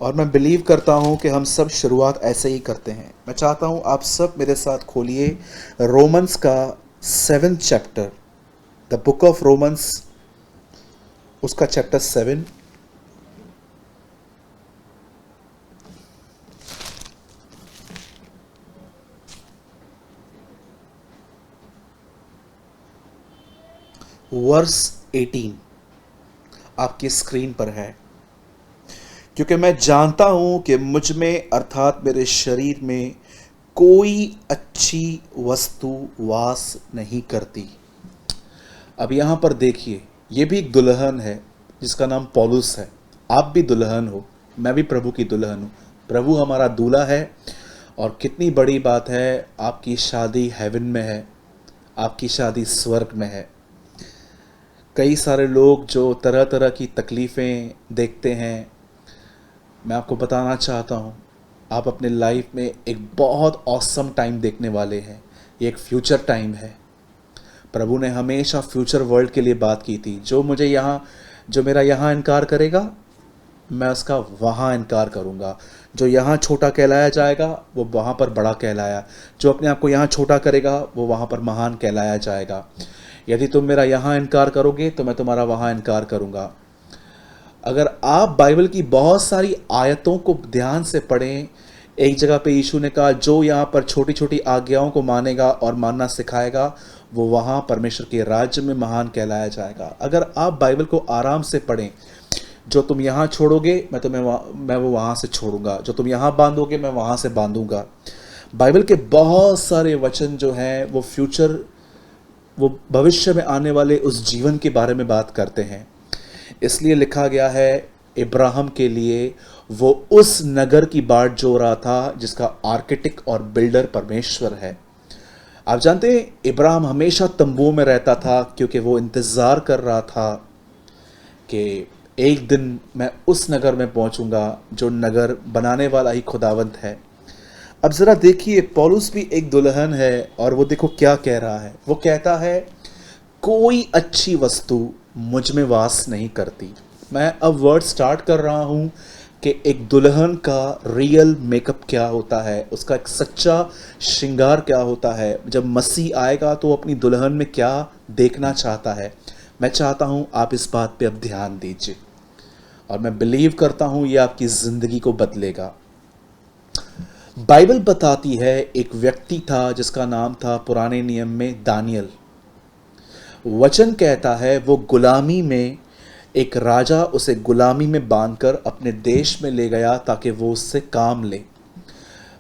और मैं बिलीव करता हूँ कि हम सब शुरुआत ऐसे ही करते हैं। मैं चाहता हूँ आप सब मेरे साथ खोलिए रोमन्स का 7th chapter, the book of Romans, उसका चैप्टर 7। वर्स 18 आपकी स्क्रीन पर है। क्योंकि मैं जानता हूं कि मुझ में, अर्थात मेरे शरीर में, कोई अच्छी वस्तु वास नहीं करती। अब यहाँ पर देखिए, ये भी एक दुल्हन है जिसका नाम पौलुस है। आप भी दुल्हन हो, मैं भी प्रभु की दुल्हन हूँ। प्रभु हमारा दूल्हा है, और कितनी बड़ी बात है, आपकी शादी हेवन में है, आपकी शादी स्वर्ग में है। कई सारे लोग जो तरह तरह की तकलीफ़ें देखते हैं, मैं आपको बताना चाहता हूँ, आप अपने लाइफ में एक बहुत ऑसम टाइम देखने वाले हैं। ये एक फ्यूचर टाइम है। प्रभु ने हमेशा फ्यूचर वर्ल्ड के लिए बात की थी। जो मेरा यहाँ इनकार करेगा, मैं उसका वहाँ इनकार करूँगा। जो यहाँ छोटा कहलाया जाएगा, वो वहाँ पर बड़ा कहलाया। जो अपने आप को यहाँ छोटा करेगा, वो वहाँ पर महान कहलाया जाएगा। यदि तुम मेरा यहाँ इनकार करोगे, तो मैं तुम्हारा वहाँ इनकार करूँगा। अगर आप बाइबल की बहुत सारी आयतों को ध्यान से पढ़ें, एक जगह पे यीशु ने कहा, जो यहाँ पर छोटी छोटी आज्ञाओं को मानेगा और मानना सिखाएगा, वो वहाँ परमेश्वर के राज्य में महान कहलाया जाएगा। अगर आप बाइबल को आराम से पढ़ें, जो तुम यहाँ छोड़ोगे, मैं वो वहाँ से छोड़ूंगा। जो तुम यहाँ बांधोगे, मैं वहाँ से बांधूंगा। बाइबल के बहुत सारे वचन जो हैं, वो भविष्य में आने वाले उस जीवन के बारे में बात करते हैं। इसलिए लिखा गया है, इब्राहिम के लिए वो उस नगर की बाट जो रहा था जिसका आर्किटेक्ट और बिल्डर परमेश्वर है। आप जानते हैं, इब्राहिम हमेशा तंबुओं में रहता था, क्योंकि वो इंतज़ार कर रहा था कि एक दिन मैं उस नगर में पहुंचूंगा जो नगर बनाने वाला ही खुदावंत है। अब ज़रा देखिए, पौलुस भी एक दुल्हन है और वो देखो क्या कह रहा है। वो कहता है, कोई अच्छी वस्तु मुझ में वास नहीं करती। मैं अब वर्ड स्टार्ट कर रहा हूँ कि एक दुल्हन का रियल मेकअप क्या होता है, उसका एक सच्चा श्रृंगार क्या होता है। जब मसीह आएगा तो वो अपनी दुल्हन में क्या देखना चाहता है। मैं चाहता हूँ आप इस बात पे अब ध्यान दीजिए, और मैं बिलीव करता हूँ ये आपकी ज़िंदगी को बदलेगा। बाइबल बताती है एक व्यक्ति था जिसका नाम था पुराने नियम में दानियल। वचन कहता है वो गुलामी में, एक राजा उसे गुलामी में बांधकर अपने देश में ले गया ताकि वो उससे काम ले।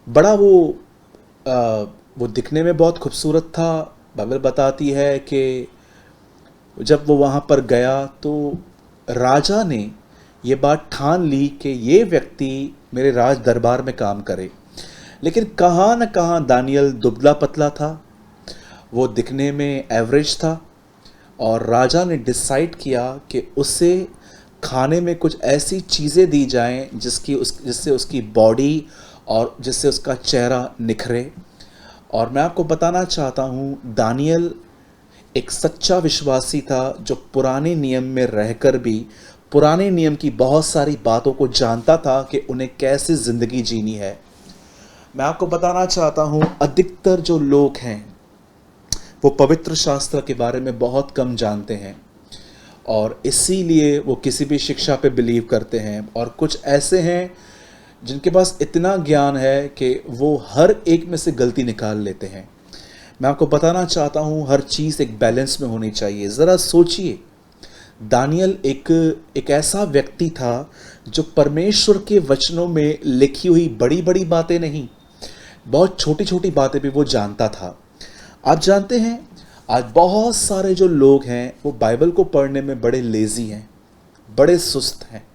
बड़ा वो दिखने में बहुत खूबसूरत था। बाइबल बताती है कि जब वो वहाँ पर गया तो राजा ने ये बात ठान ली कि ये व्यक्ति मेरे राज दरबार में काम करे। लेकिन कहाँ न कहाँ दानियल दुबला पतला था, वो दिखने में एवरेज था, और राजा ने डिसाइड किया कि उसे खाने में कुछ ऐसी चीज़ें दी जाएं जिससे उसकी बॉडी और जिससे उसका चेहरा निखरे। और मैं आपको बताना चाहता हूँ, दानियल एक सच्चा विश्वासी था जो पुराने नियम में रहकर भी पुराने नियम की बहुत सारी बातों को जानता था कि उन्हें कैसे ज़िंदगी जीनी है। मैं आपको बताना चाहता हूँ, अधिकतर जो लोग हैं वो पवित्र शास्त्र के बारे में बहुत कम जानते हैं, और इसीलिए वो किसी भी शिक्षा पे बिलीव करते हैं। और कुछ ऐसे हैं जिनके पास इतना ज्ञान है कि वो हर एक में से गलती निकाल लेते हैं। मैं आपको बताना चाहता हूँ, हर चीज़ एक बैलेंस में होनी चाहिए। ज़रा सोचिए, दानियल एक ऐसा व्यक्ति था जो परमेश्वर के वचनों में लिखी हुई बड़ी बड़ी बातें नहीं, बहुत छोटी छोटी बातें भी वो जानता था। आप जानते हैं, आज बहुत सारे जो लोग हैं वो बाइबल को पढ़ने में बड़े लेज़ी हैं, बड़े सुस्त हैं।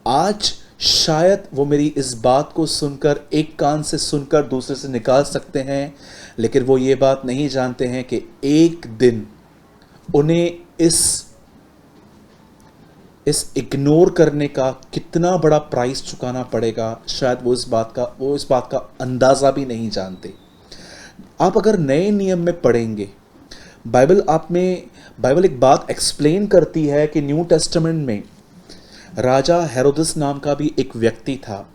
आज शायद वो मेरी इस बात को सुनकर, एक कान से सुनकर दूसरे से निकाल सकते हैं, लेकिन वो ये बात नहीं जानते हैं कि एक दिन उन्हें इस इग्नोर करने का कितना बड़ा प्राइस चुकाना पड़ेगा। शायद वो इस बात का अंदाज़ा भी नहीं जानते। आप अगर नए नियम में पढ़ेंगे, बाइबल एक बात एक्सप्लेन करती है कि न्यू टेस्टामेंट में राजा हेरोदस नाम का भी एक व्यक्ति था।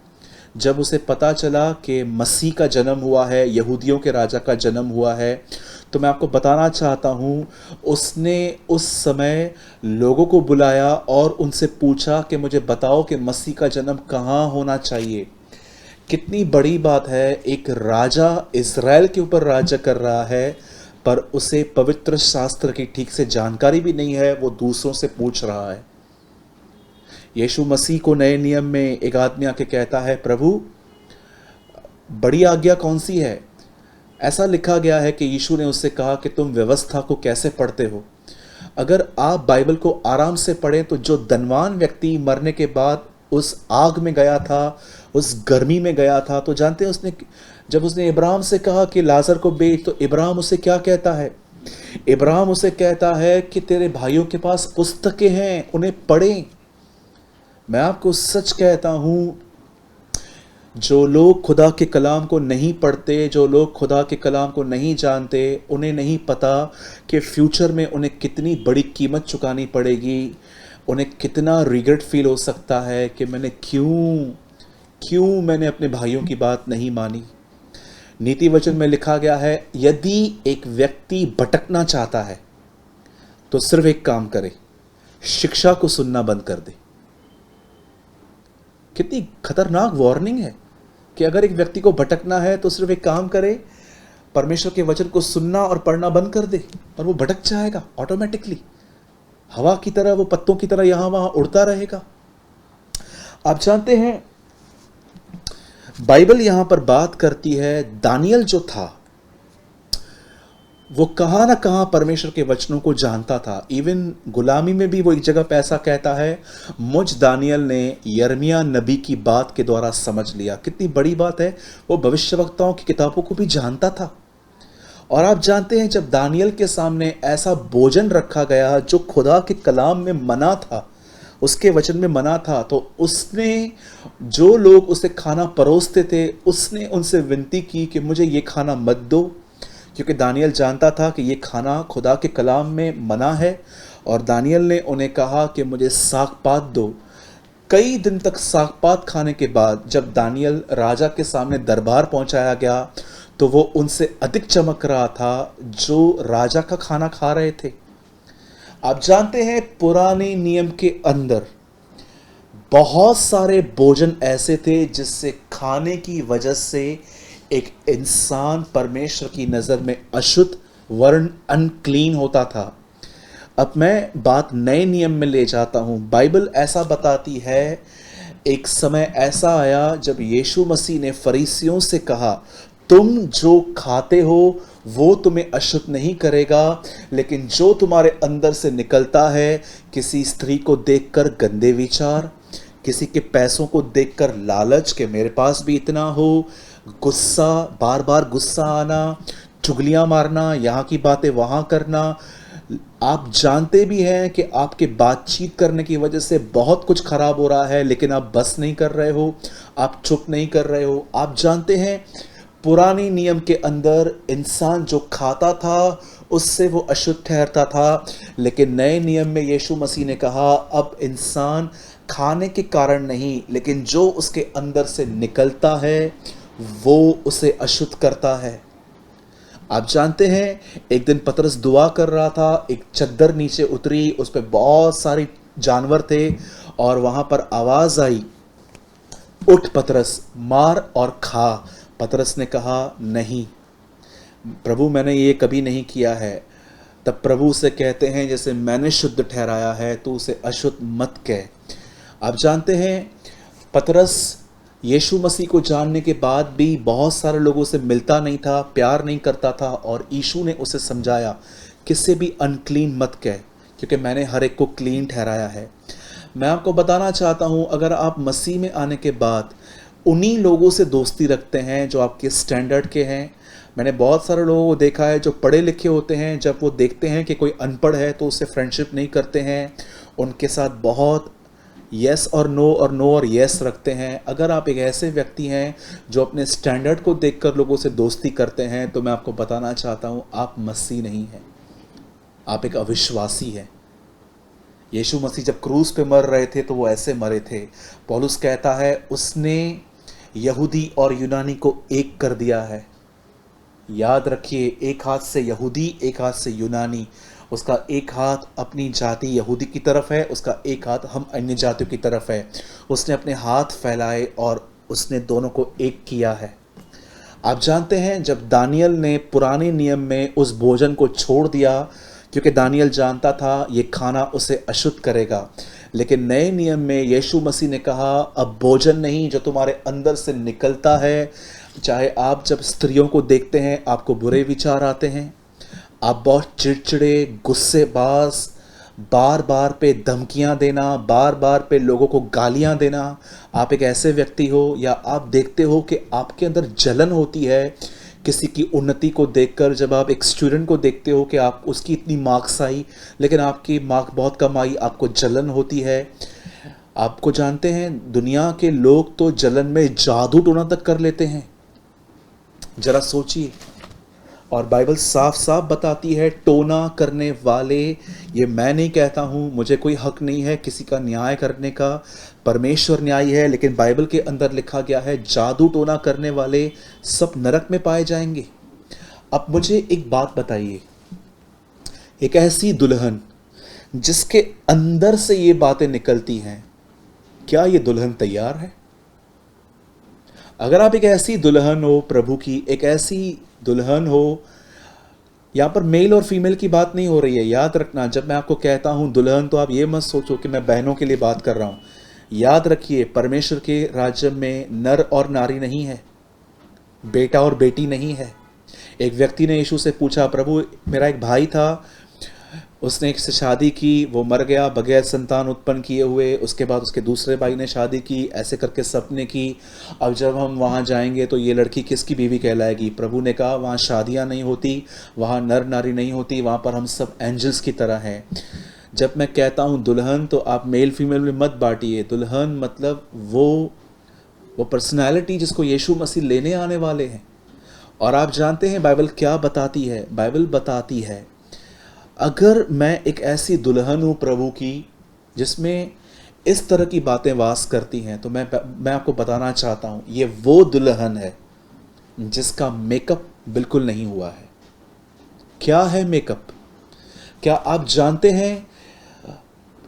जब उसे पता चला कि मसीह का जन्म हुआ है, यहूदियों के राजा का जन्म हुआ है, तो मैं आपको बताना चाहता हूँ, उसने उस समय लोगों को बुलाया और उनसे पूछा कि मुझे बताओ कि मसीह का जन्म कहाँ होना चाहिए। कितनी बड़ी बात है, एक राजा इज़राइल के ऊपर राज्य कर रहा है, पर उसे पवित्र शास्त्र की ठीक से जानकारी भी नहीं है, वो दूसरों से पूछ रहा है। यीशु मसीह को नए नियम में एक आदमी आके कहता है, प्रभु बड़ी आज्ञा कौन सी है? ऐसा लिखा गया है कि यीशु ने उससे कहा कि तुम व्यवस्था को कैसे पढ़ते हो। अगर आप बाइबल को आराम से पढ़ें तो जो धनवान व्यक्ति मरने के बाद उस आग में गया था, उस गर्मी में गया था, तो जानते हैं जब उसने इब्राहिम से कहा कि लाजर को बेच, तो इब्राहिम उसे क्या कहता है? इब्राहिम उसे कहता है कि तेरे भाइयों के पास पुस्तकें हैं, उन्हें पढ़ें। मैं आपको सच कहता हूँ, जो लोग खुदा के कलाम को नहीं पढ़ते, जो लोग खुदा के कलाम को नहीं जानते, उन्हें नहीं पता कि फ्यूचर में उन्हें कितनी बड़ी कीमत चुकानी पड़ेगी। उन्हें कितना रिग्रेट फील हो सकता है कि मैंने अपने भाइयों की बात नहीं मानी। नीति वचन में लिखा गया है, यदि एक व्यक्ति भटकना चाहता है तो सिर्फ एक काम करे, शिक्षा को सुनना बंद कर दे। कितनी खतरनाक वार्निंग है कि अगर एक व्यक्ति को भटकना है तो सिर्फ एक काम करे, परमेश्वर के वचन को सुनना और पढ़ना बंद कर दे, और वो भटक जाएगा ऑटोमेटिकली। हवा की तरह, वो पत्तों की तरह यहां वहां उड़ता रहेगा। आप जानते हैं, बाइबल यहां पर बात करती है, दानियल जो था वो कहाँ ना कहाँ परमेश्वर के वचनों को जानता था। इवन गुलामी में भी वो एक जगह पे ऐसा कहता है, मुझ दानियल ने यिर्मयाह नबी की बात के द्वारा समझ लिया। कितनी बड़ी बात है, वो भविष्यवक्ताओं की किताबों को भी जानता था। और आप जानते हैं, जब दानियल के सामने ऐसा भोजन रखा गया जो खुदा के कलाम में मना था, उसके वचन में मना था, तो उसने, जो लोग उसे खाना परोसते थे, उसने उनसे विनती की कि मुझे ये खाना मत दो, क्योंकि दानियल जानता था कि ये खाना खुदा के कलाम में मना है। और दानियल ने उन्हें कहा कि मुझे सागपात दो। कई दिन तक सागपात खाने के बाद जब दानियल राजा के सामने दरबार पहुंचाया गया, तो वो उनसे अधिक चमक रहा था जो राजा का खाना खा रहे थे। आप जानते हैं, पुराने नियम के अंदर बहुत सारे भोजन ऐसे थे जिससे खाने की वजह से एक इंसान परमेश्वर की नज़र में अशुद्ध वर्ण अनक्लीन होता था। अब मैं बात नए नियम में ले जाता हूँ। बाइबल ऐसा बताती है, एक समय ऐसा आया जब यीशु मसीह ने फरीसियों से कहा, तुम जो खाते हो वो तुम्हें अशुद्ध नहीं करेगा, लेकिन जो तुम्हारे अंदर से निकलता है, किसी स्त्री को देखकर गंदे विचार, किसी के पैसों को देखकर लालच कि मेरे पास भी इतना हो, गुस्सा, बार बार गुस्सा आना, चुगलियां मारना, यहाँ की बातें वहाँ करना। आप जानते भी हैं कि आपके बातचीत करने की वजह से बहुत कुछ खराब हो रहा है, लेकिन आप बस नहीं कर रहे हो, आप चुप नहीं कर रहे हो। आप जानते हैं, पुराने नियम के अंदर इंसान जो खाता था उससे वो अशुद्ध ठहरता था, लेकिन नए नियम में यीशु मसीह ने कहा, अब इंसान खाने के कारण नहीं, लेकिन जो उसके अंदर से निकलता है वो उसे अशुद्ध करता है। आप जानते हैं, एक दिन पतरस दुआ कर रहा था, एक चद्दर नीचे उतरी, उस पर बहुत सारे जानवर थे, और वहां पर आवाज आई, उठ पतरस, मार और खा। पतरस ने कहा, नहीं प्रभु, मैंने ये कभी नहीं किया है। तब प्रभु उसे कहते हैं, जैसे मैंने शुद्ध ठहराया है तो उसे अशुद्ध मत कह। आप जानते हैं, पतरस यीशु मसीह को जानने के बाद भी बहुत सारे लोगों से मिलता नहीं था, प्यार नहीं करता था, और यीशु ने उसे समझाया, किससे भी अनक्लीन मत कह, क्योंकि मैंने हर एक को क्लीन ठहराया है। मैं आपको बताना चाहता हूँ, अगर आप मसीह में आने के बाद उन्हीं लोगों से दोस्ती रखते हैं जो आपके स्टैंडर्ड के हैं। मैंने बहुत सारे लोगों को देखा है जो पढ़े लिखे होते हैं, जब वो देखते हैं कि कोई अनपढ़ है तो उससे फ्रेंडशिप नहीं करते हैं, उनके साथ बहुत यस और नो और यस रखते हैं। अगर आप एक ऐसे व्यक्ति हैं जो अपने स्टैंडर्ड को देखकर लोगों से दोस्ती करते हैं, तो मैं आपको बताना चाहता हूँ, आप मसीह नहीं हैं, आप एक अविश्वासी हैं। यीशु मसीह जब क्रूस पे मर रहे थे तो वो ऐसे मरे थे। पौलुस कहता है, उसने यहूदी और यूनानी को एक कर दिया है। याद रखिए, एक हाथ से यहूदी, एक हाथ से यूनानी। उसका एक हाथ अपनी जाति यहूदी की तरफ है, उसका एक हाथ हम अन्य जातियों की तरफ है। उसने अपने हाथ फैलाए और उसने दोनों को एक किया है। आप जानते हैं, जब दानियल ने पुराने नियम में उस भोजन को छोड़ दिया, क्योंकि दानियल जानता था ये खाना उसे अशुद्ध करेगा, लेकिन नए नियम में यीशु मसीह ने कहा, अब भोजन नहीं, जो तुम्हारे अंदर से निकलता है। चाहे आप जब स्त्रियों को देखते हैं आपको बुरे विचार आते हैं, आप बहुत चिड़चिड़े, गुस्सेबाज, बार बार पे धमकियां देना, बार बार पे लोगों को गालियां देना, आप एक ऐसे व्यक्ति हो, या आप देखते हो कि आपके अंदर जलन होती है किसी की उन्नति को देखकर। जब आप एक स्टूडेंट को देखते हो कि आप उसकी इतनी मार्क्स आई लेकिन आपकी मार्क बहुत कम आई, आपको जलन होती है। आपको जानते हैं, दुनिया के लोग तो जलन में जादू टोना तक कर लेते हैं, जरा सोचिए। और बाइबल साफ साफ बताती है, टोना करने वाले, ये मैं नहीं कहता हूँ, मुझे कोई हक नहीं है किसी का न्याय करने का, परमेश्वर न्यायी है, लेकिन बाइबल के अंदर लिखा गया है, जादू टोना करने वाले सब नरक में पाए जाएंगे। अब मुझे एक बात बताइए, एक ऐसी दुल्हन जिसके अंदर से ये बातें निकलती हैं, क्या ये दुल्हन तैयार है? अगर आप एक ऐसी दुल्हन हो प्रभु की, एक ऐसी दुल्हन हो, यहां पर मेल और फीमेल की बात नहीं हो रही है, याद रखना। जब मैं आपको कहता हूं दुल्हन, तो आप ये मत सोचो कि मैं बहनों के लिए बात कर रहा हूं। याद रखिए, परमेश्वर के राज्य में नर और नारी नहीं है, बेटा और बेटी नहीं है। एक व्यक्ति ने यीशु से पूछा, प्रभु मेरा एक भाई था, उसने एक से शादी की, वो मर गया बगैर संतान उत्पन्न किए हुए। उसके बाद उसके दूसरे भाई ने शादी की, ऐसे करके सबने की। अब जब हम वहाँ जाएंगे तो ये लड़की किसकी बीवी कहलाएगी? प्रभु ने कहा, वहाँ शादियाँ नहीं होती, वहाँ नर नारी नहीं होती, वहाँ पर हम सब एंजल्स की तरह हैं। जब मैं कहता हूं दुल्हन, तो आप मेल फीमेल में मत बांटिए। दुल्हन मतलब वो पर्सनालिटी जिसको यीशु मसीह लेने आने वाले हैं। और आप जानते हैं बाइबल क्या बताती है? बाइबल बताती है अगर मैं एक ऐसी दुल्हन हूं प्रभु की जिसमें इस तरह की बातें वास करती हैं, तो मैं आपको बताना चाहता हूं ये वो दुल्हन है जिसका मेकअप बिल्कुल नहीं हुआ है। क्या है मेकअप? क्या आप जानते हैं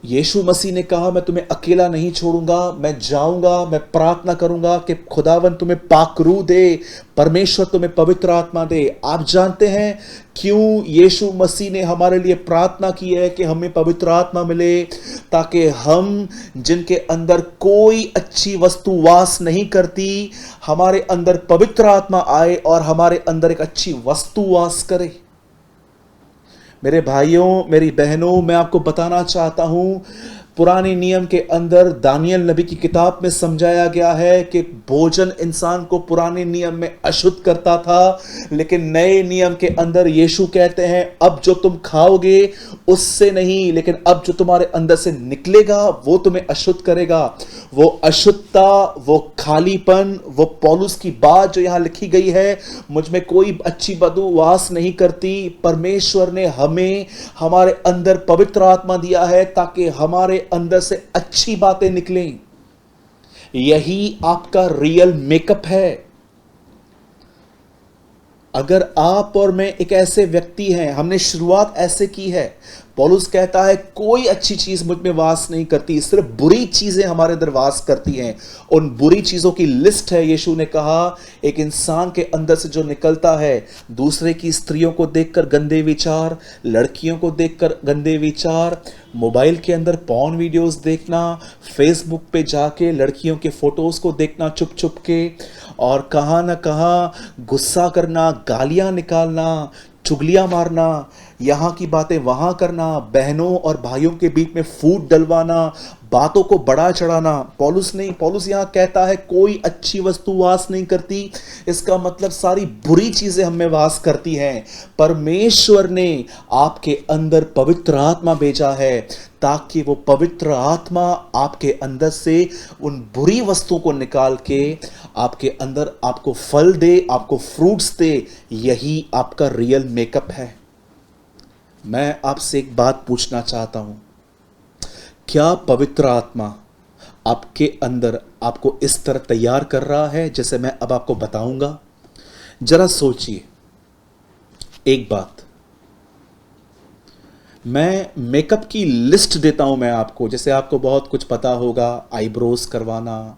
यीशु मसीह ने कहा मैं तुम्हें अकेला नहीं छोड़ूंगा, मैं जाऊंगा, मैं प्रार्थना करूंगा कि खुदावन तुम्हें पाकरू दे, परमेश्वर तुम्हें पवित्र आत्मा दे। आप जानते हैं क्यों यीशु मसीह ने हमारे लिए प्रार्थना की है कि हमें पवित्र आत्मा मिले? ताकि हम जिनके अंदर कोई अच्छी वस्तु वास नहीं करती, हमारे अंदर पवित्र आत्मा आए और हमारे अंदर एक अच्छी वस्तु वास करे। मेरे भाइयों, मेरी बहनों, मैं आपको बताना चाहता हूं पुराने नियम के अंदर दानियल नबी की किताब में समझाया गया है कि भोजन इंसान को पुराने नियम में अशुद्ध करता था, लेकिन नए नियम के अंदर यीशु कहते हैं अब जो तुम खाओगे उससे नहीं, लेकिन अब जो तुम्हारे अंदर से निकलेगा वो तुम्हें अशुद्ध करेगा। वो अशुद्धता, वो खालीपन, वो पौलुस की बात जो यहां लिखी गई है, मुझ में कोई अच्छी बदबू वास नहीं करती। परमेश्वर ने हमें हमारे अंदर पवित्र आत्मा दिया है ताकि हमारे अंदर से अच्छी बातें निकलें। यही आपका रियल मेकअप है। अगर आप और मैं एक ऐसे व्यक्ति हैं, हमने शुरुआत ऐसे की है, पौलुस कहता है कोई अच्छी चीज मुझ में वास नहीं करती, सिर्फ बुरी चीजें हमारे अंदर वास करती हैं। उन बुरी चीजों की लिस्ट है। यीशु ने कहा एक इंसान के अंदर से जो निकलता है, दूसरे की स्त्रियों को देखकर गंदे विचार, लड़कियों को देखकर गंदे विचार, मोबाइल के अंदर पॉर्न वीडियोस देखना, फेसबुक पे जाके लड़कियों के फोटोज को देखना चुप चुप के, और कहाँ ना कहाँ गुस्सा करना, गालियां निकालना, चुगलियां मारना, यहाँ की बातें वहाँ करना, बहनों और भाइयों के बीच में फूट डलवाना, बातों को बढ़ा चढ़ाना। पौलुस यहाँ कहता है कोई अच्छी वस्तु वास नहीं करती। इसका मतलब सारी बुरी चीजें हमें वास करती हैं। परमेश्वर ने आपके अंदर पवित्र आत्मा भेजा है ताकि वो पवित्र आत्मा आपके अंदर से उन बुरी वस्तुओं को निकाल के आपके अंदर आपको फल दे, आपको फ्रूट्स दे। यही आपका रियल मेकअप है। मैं आपसे एक बात पूछना चाहता हूं, क्या पवित्र आत्मा आपके अंदर आपको इस तरह तैयार कर रहा है जैसे मैं अब आपको बताऊंगा? जरा सोचिए एक बात। मैं मेकअप की लिस्ट देता हूं मैं आपको, जैसे आपको बहुत कुछ पता होगा, आईब्रोज करवाना,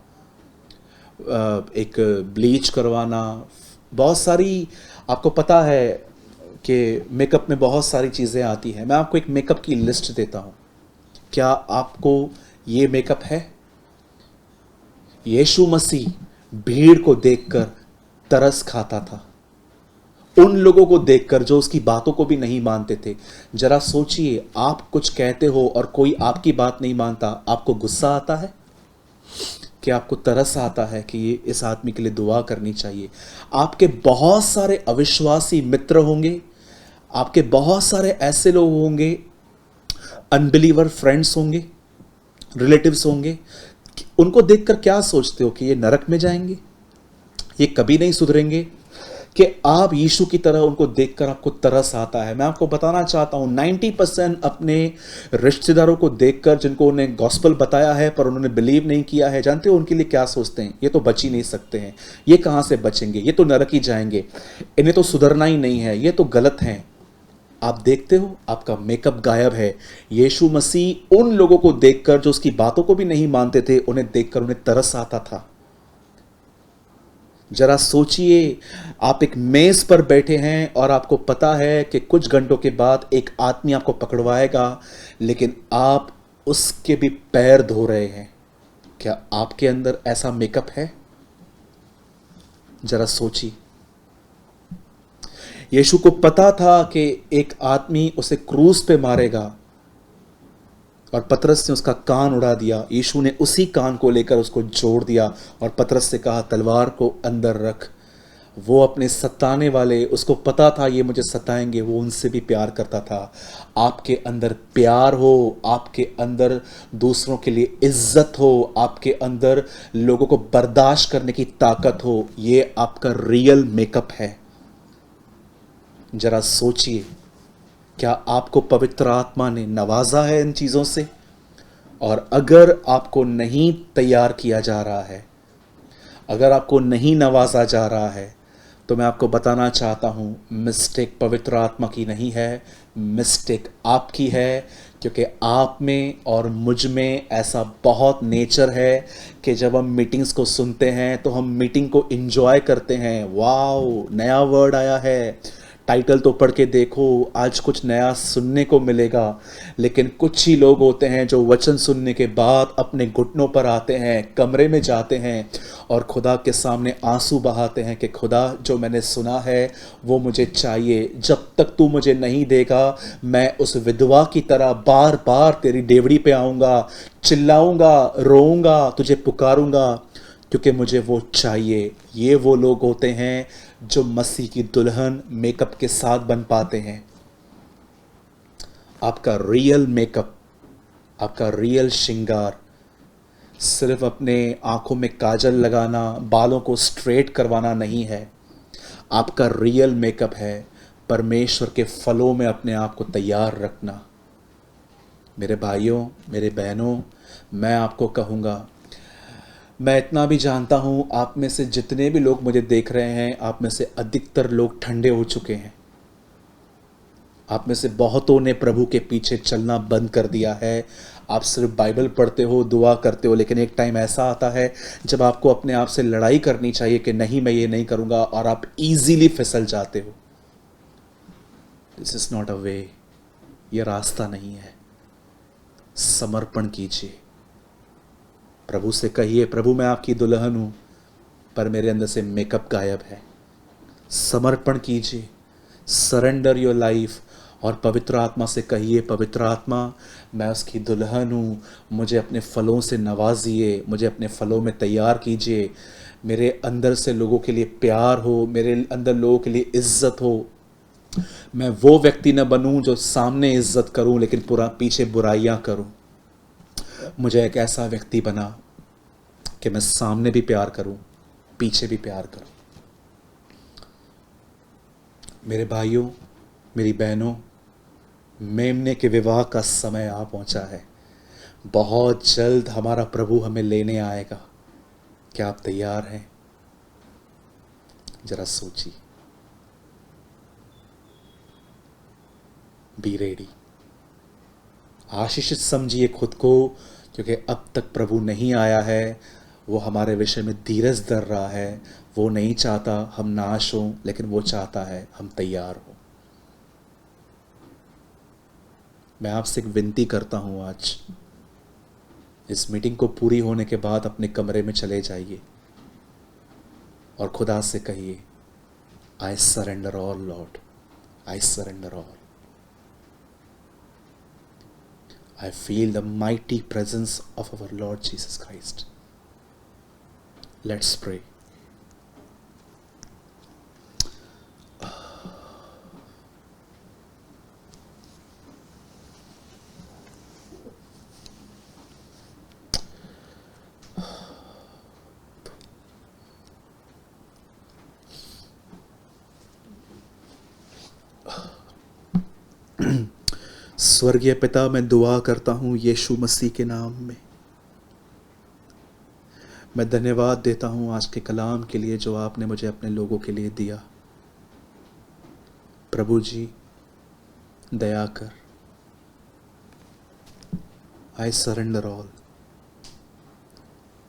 एक ब्लीच करवाना, बहुत सारी आपको पता है कि मेकअप में बहुत सारी चीज़ें आती हैं। मैं आपको एक मेकअप की लिस्ट देता हूं। क्या आपको ये मेकअप है? यीशु मसीह भीड़ को देखकर तरस खाता था, उन लोगों को देखकर जो उसकी बातों को भी नहीं मानते थे। जरा सोचिए, आप कुछ कहते हो और कोई आपकी बात नहीं मानता, आपको गुस्सा आता है कि आपको तरस आता है कि ये इस आदमी के लिए दुआ करनी चाहिए? आपके बहुत सारे अविश्वासी मित्र होंगे, आपके बहुत सारे ऐसे लोग होंगे, अनबिलीवर फ्रेंड्स होंगे, रिलेटिव्स होंगे, उनको देखकर क्या सोचते हो कि ये नरक में जाएंगे, ये कभी नहीं सुधरेंगे? कि आप यीशु की तरह उनको देखकर आपको तरस आता है। मैं आपको बताना चाहता हूं 90% अपने रिश्तेदारों को देखकर जिनको उन्हें गॉस्पल बताया है पर उन्होंने बिलीव नहीं किया है, जानते हो उनके लिए क्या सोचते हैं? ये तो बच ही नहीं सकते हैं, ये कहां से बचेंगे, ये तो नरक ही जाएंगे, इन्हें तो सुधरना ही नहीं है, ये तो गलत हैं। आप देखते हो आपका मेकअप गायब है। यीशु मसीह उन लोगों को देखकर जो उसकी बातों को भी नहीं मानते थे, उन्हें देखकर उन्हें तरस आता था। जरा सोचिए, आप एक मेज पर बैठे हैं और आपको पता है कि कुछ घंटों के बाद एक आदमी आपको पकड़वाएगा, लेकिन आप उसके भी पैर धो रहे हैं। क्या आपके अंदर ऐसा मेकअप है? जरा सोचिए। यीशु को पता था कि एक आदमी उसे क्रूस पे मारेगा और पतरस ने उसका कान उड़ा दिया। यीशु ने उसी कान को लेकर उसको जोड़ दिया और पतरस से कहा तलवार को अंदर रख। वो अपने सताने वाले, उसको पता था ये मुझे सताएंगे, वो उनसे भी प्यार करता था। आपके अंदर प्यार हो, आपके अंदर दूसरों के लिए इज्जत हो, आपके अंदर लोगों को बर्दाश्त करने की ताकत हो, ये आपका रियल मेकअप है। जरा सोचिए, क्या आपको पवित्र आत्मा ने नवाजा है इन चीज़ों से? और अगर आपको नहीं तैयार किया जा रहा है, अगर आपको नहीं नवाजा जा रहा है, तो मैं आपको बताना चाहता हूँ, मिस्टेक पवित्र आत्मा की नहीं है, मिस्टेक आपकी है। क्योंकि आप में और मुझ में ऐसा बहुत नेचर है कि जब हम मीटिंग्स को सुनते हैं तो हम मीटिंग को एंजॉय करते हैं। वाओ, नया वर्ड आया है, टाइटल तो पढ़ के देखो, आज कुछ नया सुनने को मिलेगा। लेकिन कुछ ही लोग होते हैं जो वचन सुनने के बाद अपने घुटनों पर आते हैं, कमरे में जाते हैं और खुदा के सामने आंसू बहाते हैं कि खुदा, जो मैंने सुना है वो मुझे चाहिए। जब तक तू मुझे नहीं देगा, मैं उस विधवा की तरह बार बार तेरी डेवड़ी पे आऊँगा, चिल्लाऊँगा, रोऊँगा, तुझे पुकारूँगा, क्योंकि मुझे वो चाहिए। ये वो लोग होते हैं जो मसीह की दुल्हन मेकअप के साथ बन पाते हैं। आपका रियल मेकअप, आपका रियल श्रृंगार सिर्फ अपने आंखों में काजल लगाना, बालों को स्ट्रेट करवाना नहीं है। आपका रियल मेकअप है परमेश्वर के फलों में अपने आप को तैयार रखना। मेरे भाइयों, मेरे बहनों, मैं आपको कहूँगा, मैं इतना भी जानता हूँ, आप में से जितने भी लोग मुझे देख रहे हैं, आप में से अधिकतर लोग ठंडे हो चुके हैं। आप में से बहुतों ने प्रभु के पीछे चलना बंद कर दिया है। आप सिर्फ बाइबल पढ़ते हो, दुआ करते हो, लेकिन एक टाइम ऐसा आता है जब आपको अपने आप से लड़ाई करनी चाहिए कि नहीं, मैं ये नहीं करूँगा, और आप इजीली फिसल जाते हो। दिस इज़ नॉट अ वे, ये रास्ता नहीं है। समर्पण कीजिए, प्रभु से कहिए, प्रभु मैं आपकी दुल्हन हूँ, पर मेरे अंदर से मेकअप गायब है। समर्पण कीजिए, सरेंडर योर लाइफ, और पवित्र आत्मा से कहिए, पवित्र आत्मा, मैं उसकी दुल्हन हूँ, मुझे अपने फलों से नवाजिए, मुझे अपने फलों में तैयार कीजिए। मेरे अंदर से लोगों के लिए प्यार हो, मेरे अंदर लोगों के लिए इज्जत हो। मैं वो व्यक्ति न बनूं जो सामने इज्जत करूं लेकिन पूरा पीछे बुराइयां करूं। मुझे एक ऐसा व्यक्ति बना कि मैं सामने भी प्यार करूं, पीछे भी प्यार करूं। मेरे भाइयों, मेरी बहनों, मेमने के विवाह का समय आ पहुंचा है। बहुत जल्द हमारा प्रभु हमें लेने आएगा। क्या आप तैयार हैं? जरा सोचिए। Be ready. आशीषित समझिए खुद को, क्योंकि अब तक प्रभु नहीं आया है। वो हमारे विषय में धीरज धर रहा है। वो नहीं चाहता हम नाश हों, लेकिन वो चाहता है हम तैयार हों। मैं आपसे एक विनती करता हूं, आज इस मीटिंग को पूरी होने के बाद अपने कमरे में चले जाइए और खुदा से कहिए, I surrender all Lord, I surrender all. I feel the mighty presence of our Lord Jesus Christ. Let's pray. स्वर्गीय पिता, मैं दुआ करता हूँ यीशु मसीह के नाम में। मैं धन्यवाद देता हूँ आज के कलाम के लिए जो आपने मुझे अपने लोगों के लिए दिया। प्रभु जी, दया कर। I surrender all.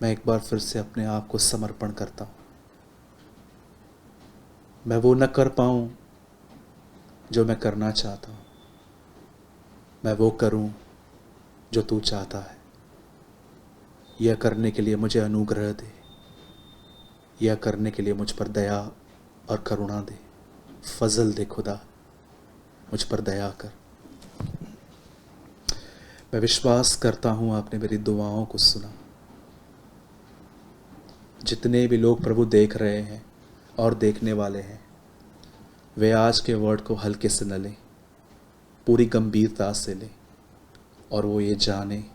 मैं एक बार फिर से अपने आप को समर्पण करता हूँ। मैं वो न कर पाऊँ जो मैं करना चाहता हूँ, मैं वो करूं जो तू चाहता है। यह करने के लिए मुझे अनुग्रह दे, यह करने के लिए मुझ पर दया और करुणा दे, फजल दे खुदा, मुझ पर दया कर। मैं विश्वास करता हूं आपने मेरी दुआओं को सुना। जितने भी लोग प्रभु देख रहे हैं, और देखने वाले हैं, वे आज के वर्ड को हल्के से न लें, पूरी गंभीरता से लें और वो ये जाने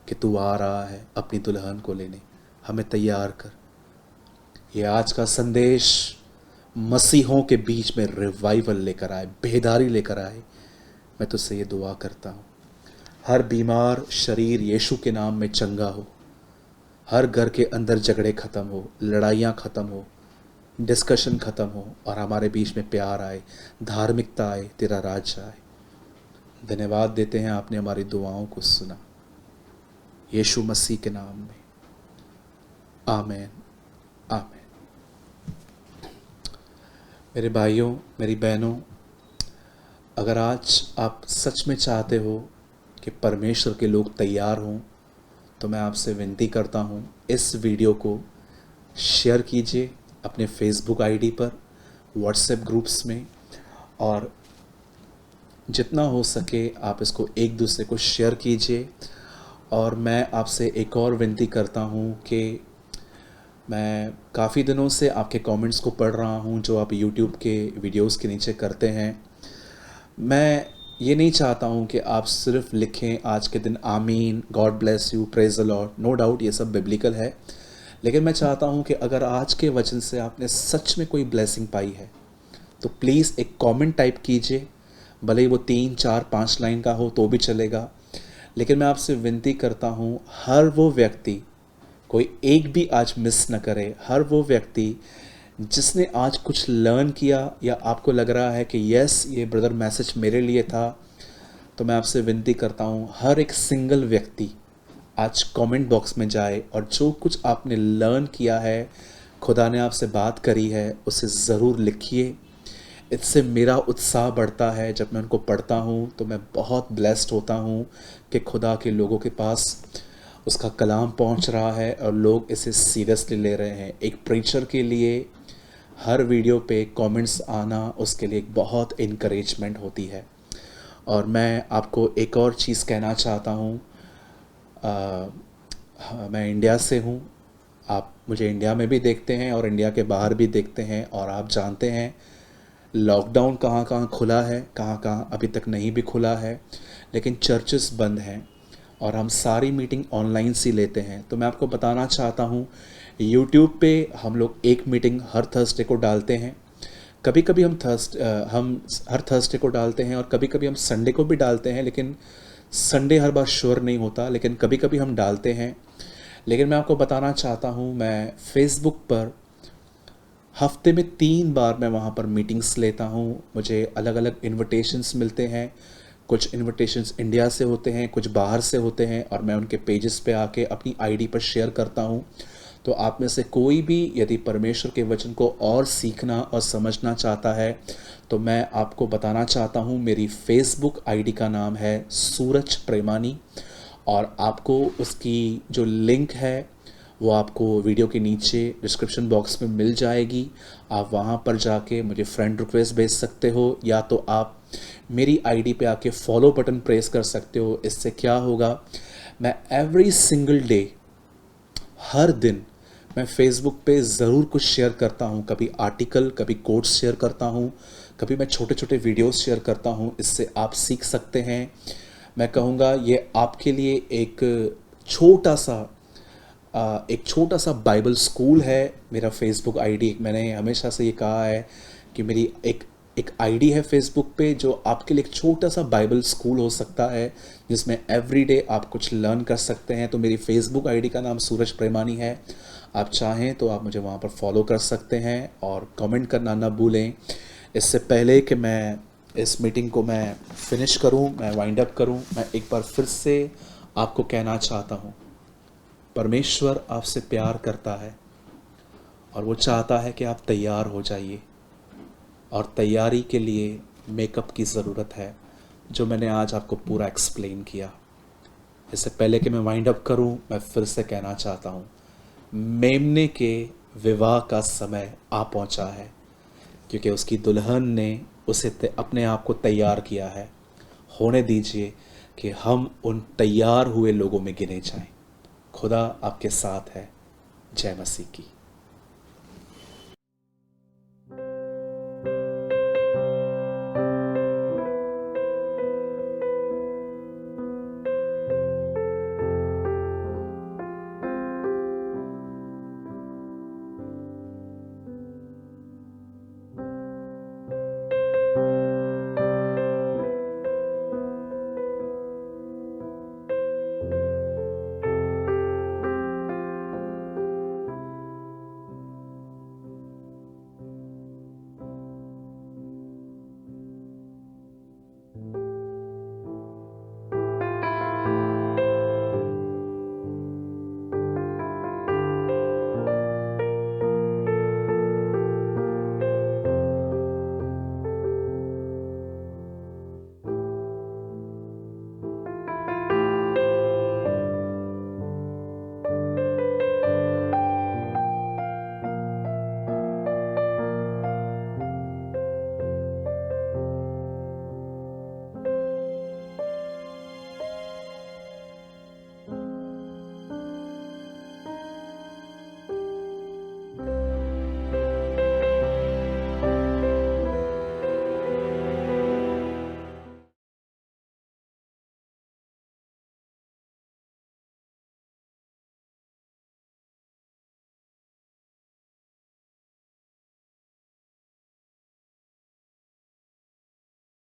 कि तू आ रहा है अपनी दुल्हन को लेने। हमें तैयार कर। ये आज का संदेश मसीहों के बीच में रिवाइवल लेकर आए, बेदारी लेकर आए। मैं तुझसे ये दुआ करता हूँ, हर बीमार शरीर यीशु के नाम में चंगा हो, हर घर के अंदर झगड़े ख़त्म हो, लड़ाइयाँ ख़त्म हो, डिस्कशन ख़त्म हो और हमारे बीच में प्यार आए, धार्मिकता आए, तेरा राज आए। धन्यवाद देते हैं, आपने हमारी दुआओं को सुना, यीशु मसीह के नाम में, आमीन आमीन। मेरे भाइयों, मेरी बहनों, अगर आज आप सच में चाहते हो कि परमेश्वर के लोग तैयार हों, तो मैं आपसे विनती करता हूँ, इस वीडियो को शेयर कीजिए अपने फेसबुक आईडी पर, व्हाट्सएप ग्रुप्स में, और जितना हो सके आप इसको एक दूसरे को शेयर कीजिए। और मैं आपसे एक और विनती करता हूँ कि मैं काफ़ी दिनों से आपके कमेंट्स को पढ़ रहा हूँ जो आप यूट्यूब के वीडियोस के नीचे करते हैं। मैं ये नहीं चाहता हूँ कि आप सिर्फ लिखें आज के दिन आमीन, God bless you, praise the Lord. No doubt ये सब बिब्लिकल है, लेकिन मैं चाहता हूँ कि अगर आज के वचन से आपने सच में कोई ब्लेसिंग पाई है तो प्लीज़ एक कमेंट टाइप कीजिए, भले ही वो 3, 4, 5 लाइन का हो तो भी चलेगा। लेकिन मैं आपसे विनती करता हूँ, हर वो व्यक्ति, कोई एक भी आज मिस न करे, हर वो व्यक्ति जिसने आज कुछ लर्न किया या आपको लग रहा है कि यस ये ब्रदर मैसेज मेरे लिए था, तो मैं आपसे विनती करता हूँ हर एक सिंगल व्यक्ति आज कमेंट बॉक्स में जाए और जो कुछ आपने लर्न किया है, खुदा ने आपसे बात करी है, उसे ज़रूर लिखिए। इससे मेरा उत्साह बढ़ता है, जब मैं उनको पढ़ता हूँ तो मैं बहुत ब्लेस्ड होता हूँ कि खुदा के लोगों के पास उसका कलाम पहुँच रहा है और लोग इसे सीरियसली ले रहे हैं। एक प्रीचर के लिए हर वीडियो पे कमेंट्स आना उसके लिए एक बहुत इनकरेजमेंट होती है। और मैं आपको एक और चीज़ कहना चाहता हूँ, मैं इंडिया से हूँ, आप मुझे इंडिया में भी देखते हैं और इंडिया के बाहर भी देखते हैं, और आप जानते हैं लॉकडाउन कहाँ कहाँ खुला है, कहाँ कहाँ अभी तक नहीं भी खुला है, लेकिन चर्चेस बंद हैं और हम सारी मीटिंग ऑनलाइन सी लेते हैं। तो मैं आपको बताना चाहता हूँ, यूट्यूब पे हम लोग एक मीटिंग हर थर्सडे को डालते हैं। कभी कभी हम हर थर्सडे को डालते हैं और कभी कभी हम संडे को भी डालते हैं, लेकिन संडे हर बार श्योर नहीं होता, लेकिन कभी कभी हम डालते हैं। लेकिन मैं आपको बताना चाहता हूँ, मैं फेसबुक पर हफ्ते में 3 बार मैं वहाँ पर मीटिंग्स लेता हूँ। मुझे अलग अलग इन्विटेशंस मिलते हैं, कुछ इन्विटेशंस इंडिया से होते हैं, कुछ बाहर से होते हैं, और मैं उनके पेजेस पे आके अपनी आईडी पर शेयर करता हूँ। तो आप में से कोई भी यदि परमेश्वर के वचन को और सीखना और समझना चाहता है, तो मैं आपको बताना चाहता हूँ, मेरी फेसबुक आईडी का नाम है सूरज प्रेमानी, और आपको उसकी जो लिंक है वो आपको वीडियो के नीचे डिस्क्रिप्शन बॉक्स में मिल जाएगी। आप वहाँ पर जाके मुझे फ्रेंड रिक्वेस्ट भेज सकते हो, या तो आप मेरी आईडी पे आके फॉलो बटन प्रेस कर सकते हो। इससे क्या होगा, मैं एवरी सिंगल डे, हर दिन मैं फेसबुक पे ज़रूर कुछ शेयर करता हूँ। कभी आर्टिकल, कभी कोट्स शेयर करता हूँ, कभी मैं छोटे छोटे वीडियोस शेयर करता हूँ। इससे आप सीख सकते हैं। मैं कहूँगा ये आपके लिए एक छोटा सा बाइबल स्कूल है मेरा फेसबुक आईडी। मैंने हमेशा से ये कहा है कि मेरी एक आईडी है फेसबुक पे जो आपके लिए एक छोटा सा बाइबल स्कूल हो सकता है, जिसमें एवरीडे आप कुछ लर्न कर सकते हैं। तो मेरी फेसबुक आईडी का नाम सूरज प्रेमानी है। आप चाहें तो आप मुझे वहाँ पर फॉलो कर सकते हैं और कमेंट करना ना भूलें। इससे पहले कि मैं इस मीटिंग को मैं फिनिश करूँ, मैं वाइंड अप करूँ, मैं एक बार फिर से आपको कहना चाहता हूँ, परमेश्वर आपसे प्यार करता है और वो चाहता है कि आप तैयार हो जाइए, और तैयारी के लिए मेकअप की ज़रूरत है, जो मैंने आज आपको पूरा एक्सप्लेन किया। इससे पहले कि मैं वाइंड अप करूं, मैं फिर से कहना चाहता हूं, मेमने के विवाह का समय आ पहुंचा है, क्योंकि उसकी दुल्हन ने उसे अपने आप को तैयार किया है। होने दीजिए कि हम उन तैयार हुए लोगों में गिने जाएं। खुदा आपके साथ है। जय मसीह की।